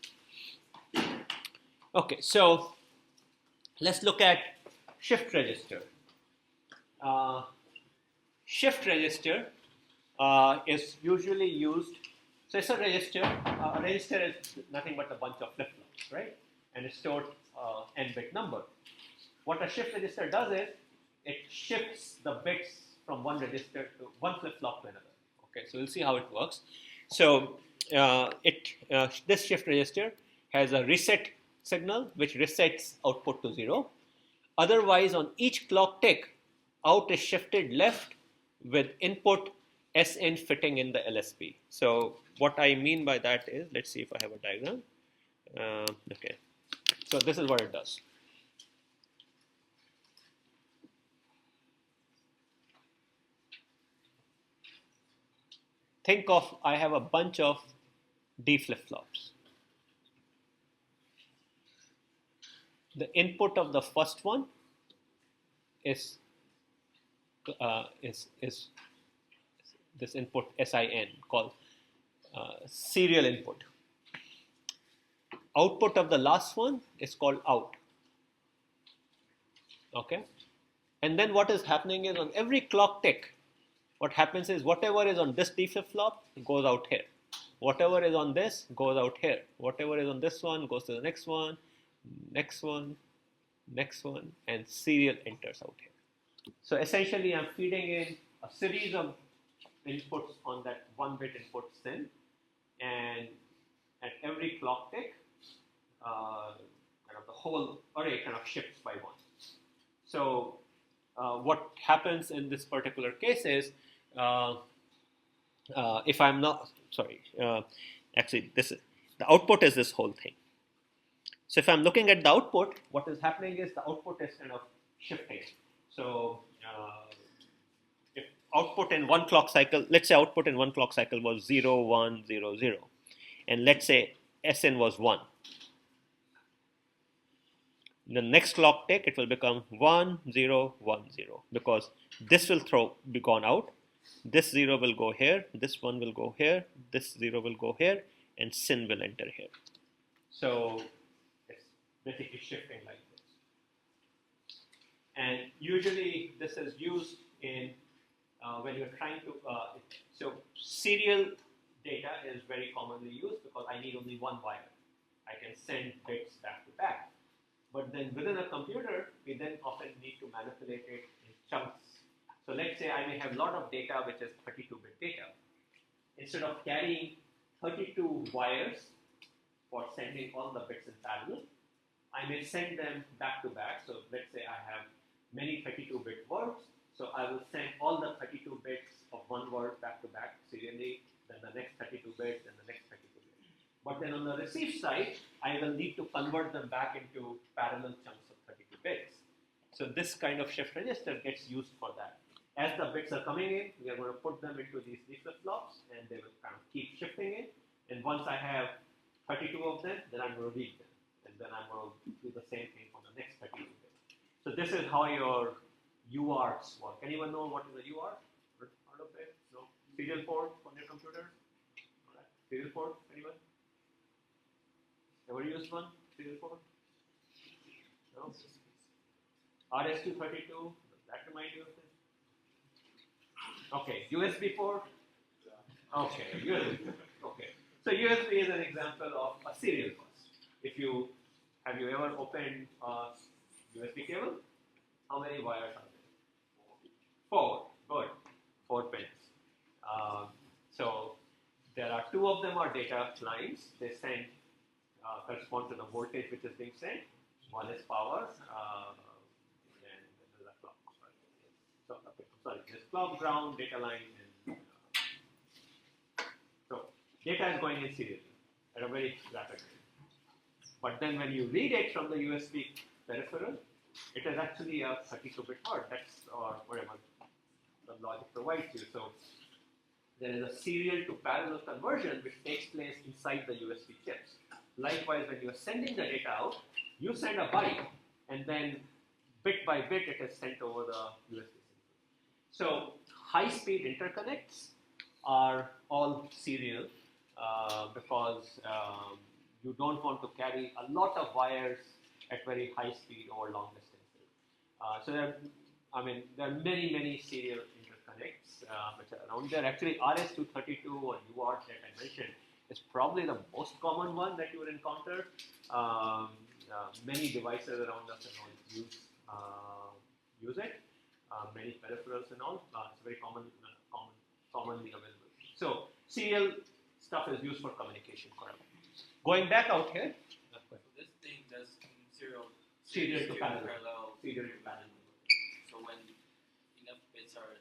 Okay, so let's look at shift register. Shift register is usually used. So it's a register. A register is nothing but a bunch of flip-flops, right? And it stores n-bit number. What a shift register does is it shifts the bits from one register to one flip-flop to another. Okay, so we'll see how it works. So this shift register has a reset signal which resets output to 0. Otherwise, on each clock tick, out is shifted left with input Sn fitting in the LSB. So what I mean by that is, let's see if I have a diagram. Okay, so this is what it does. Think of, I have a bunch of D flip-flops. The input of the first one is this input SIN called serial input. Output of the last one is called out. Okay, and then what is happening is on every clock tick, what happens is whatever is on this D flip-flop goes out here. Whatever is on this goes out here. Whatever is on this one goes to the next one, next one, next one, and serial enters out here. So essentially, I'm feeding in a series of inputs on that 1-bit input SIN, and at every clock tick, kind of the whole array kind of shifts by 1. So what happens in this particular case is, if I'm not sorry, actually this is the output is this whole thing. So if I'm looking at the output, what is happening is the output is kind of shifting. So if output in one clock cycle, let's say output in one clock cycle was 0, 1, 0, 0, and let's say Sn was 1. The next clock tick, it will become 1, 0, 1, 0, because this will be gone out. This 0 will go here, this 1 will go here, this 0 will go here, and SIN will enter here. So it's basically shifting like this. And usually this is used in when you're trying to, so serial data is very commonly used because I need only one wire. I can send bits back to back. But then within a computer, we then often need to manipulate it in chunks. So let's say I may have a lot of data which is 32-bit data. Instead of carrying 32 wires for sending all the bits in parallel, I may send them back to back. So let's say I have many 32-bit words. So I will send all the 32 bits of one word back to back serially, then the next 32 bits, then the next 32 bits. But then on the receive side, I will need to convert them back into parallel chunks of 32 bits. So this kind of shift register gets used for that. As the bits are coming in, we are going to put them into these flip-flops, and they will kind of keep shifting in. And once I have 32 of them, then I'm going to read them. And then I'm going to do the same thing for the next 32 bits. So this is how your UARTs work. Anyone know what is a UART? Heard of it? No? Serial port on your computer? All right. Serial port, anyone? Ever used one? Serial port? No? RS-232, does that remind you of this? Okay, USB port? Okay, USB. Okay. So USB is an example of a serial bus. Have you ever opened a USB cable? How many wires are there? 4. Good. 4 pins. So there are 2 of them are data lines. They correspond to the voltage which is being sent, One is power, and there's a clock. So, okay, sorry, there's clock, ground, data line, and so data is going in serially at a very rapid rate. But then when you read it from the USB peripheral, it is actually a 32-bit word. That's or whatever the logic provides you. So there is a serial to parallel conversion which takes place inside the USB chips. Likewise, when you are sending the data out, you send a byte, and then bit by bit it is sent over the USB. So high-speed interconnects are all serial because you don't want to carry a lot of wires at very high speed over long distances. So there are many serial interconnects which are around there. Actually, RS-232 or UART that I mentioned is probably the most common one that you will encounter. Many devices around us and all use it. Many peripherals and all. It's very commonly available. So serial stuff is used for communication. Correct. Going back out here. So this thing does serial Serial to to parallel. Serial to parallel. So when enough bits are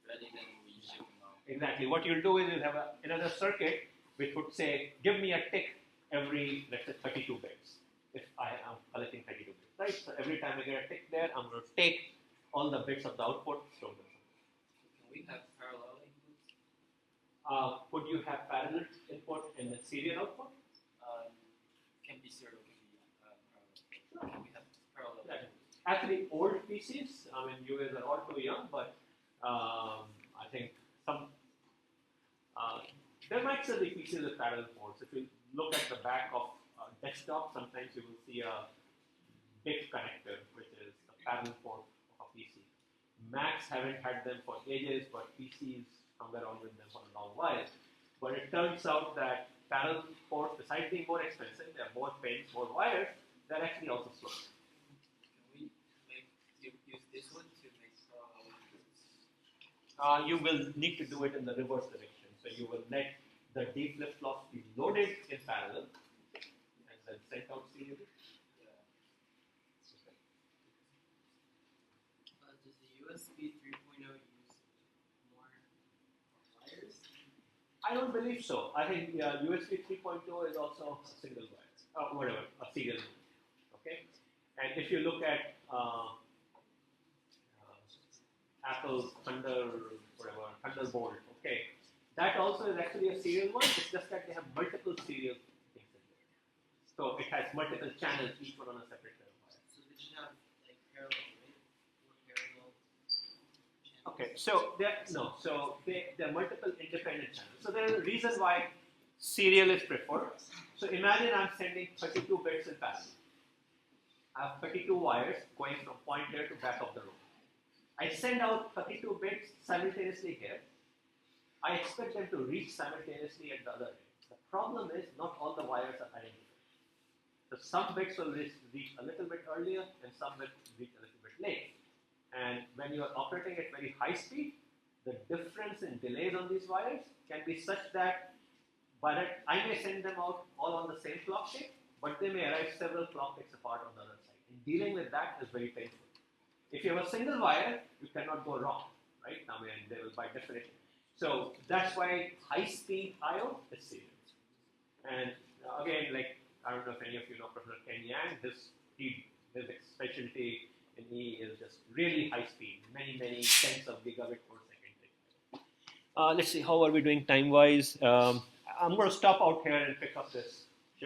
ready, then we ship them out. Exactly. What you'll do is you'll have another circuit which would say, give me a tick every, let's say, 32 bits. If I am collecting 32 bits, right? So every time I get a tick there, I'm going to take all the bits of the output, store them. Can we have parallel inputs? Could you have parallel input and then serial output? Can be serial, can be parallel. Can we have parallel Yeah. inputs? Actually, old PCs, I mean, you guys are all too young, but I think there might still be PCs with parallel ports. If you look at the back of a desktop, sometimes you will see a big connector, which is the parallel port of a PC. Macs haven't had them for ages, but PCs somewhere on with them for a long while. But it turns out that parallel ports, besides being more expensive, they have more pins, more wires, they're actually also slow. Can we use this one to make parallel inputs? You will need to do it in the reverse direction. So you will let the D flip-flops be loaded in parallel and then sent out serially. Does the USB 3.0 use more wires? I don't believe so. I think USB 3.0 is also a single wire, a serial. Okay, and if you look at Apple's Thunderbolt, okay, that also is actually a serial one. It's just that they have multiple serial things in there. So it has multiple channels, each one on a separate pair of wires. So they should have like parallel, right? Or parallel channels. Okay, so there are multiple independent channels. So there's a reason why serial is preferred. So imagine I'm sending 32 bits in parallel. I have 32 wires going from point here to back of the room. I send out 32 bits simultaneously here. I expect them to reach simultaneously at the other end. The problem is not all the wires are identical. So some bits will reach a little bit earlier and some will reach a little bit late. And when you are operating at very high speed, the difference in delays on these wires can be such that I may send them out all on the same clock tick, but they may arrive several clock ticks apart on the other side. And dealing with that is very painful. If you have a single wire, you cannot go wrong, right? I mean, they will by definition. So that's why high-speed I/O is serial. And again, like I don't know if any of you know Professor Ken Yang, his specialty in E is just really high speed, many tens of gigabit per second. Let's see, how are we doing time-wise? I'm going to stop out here and pick up this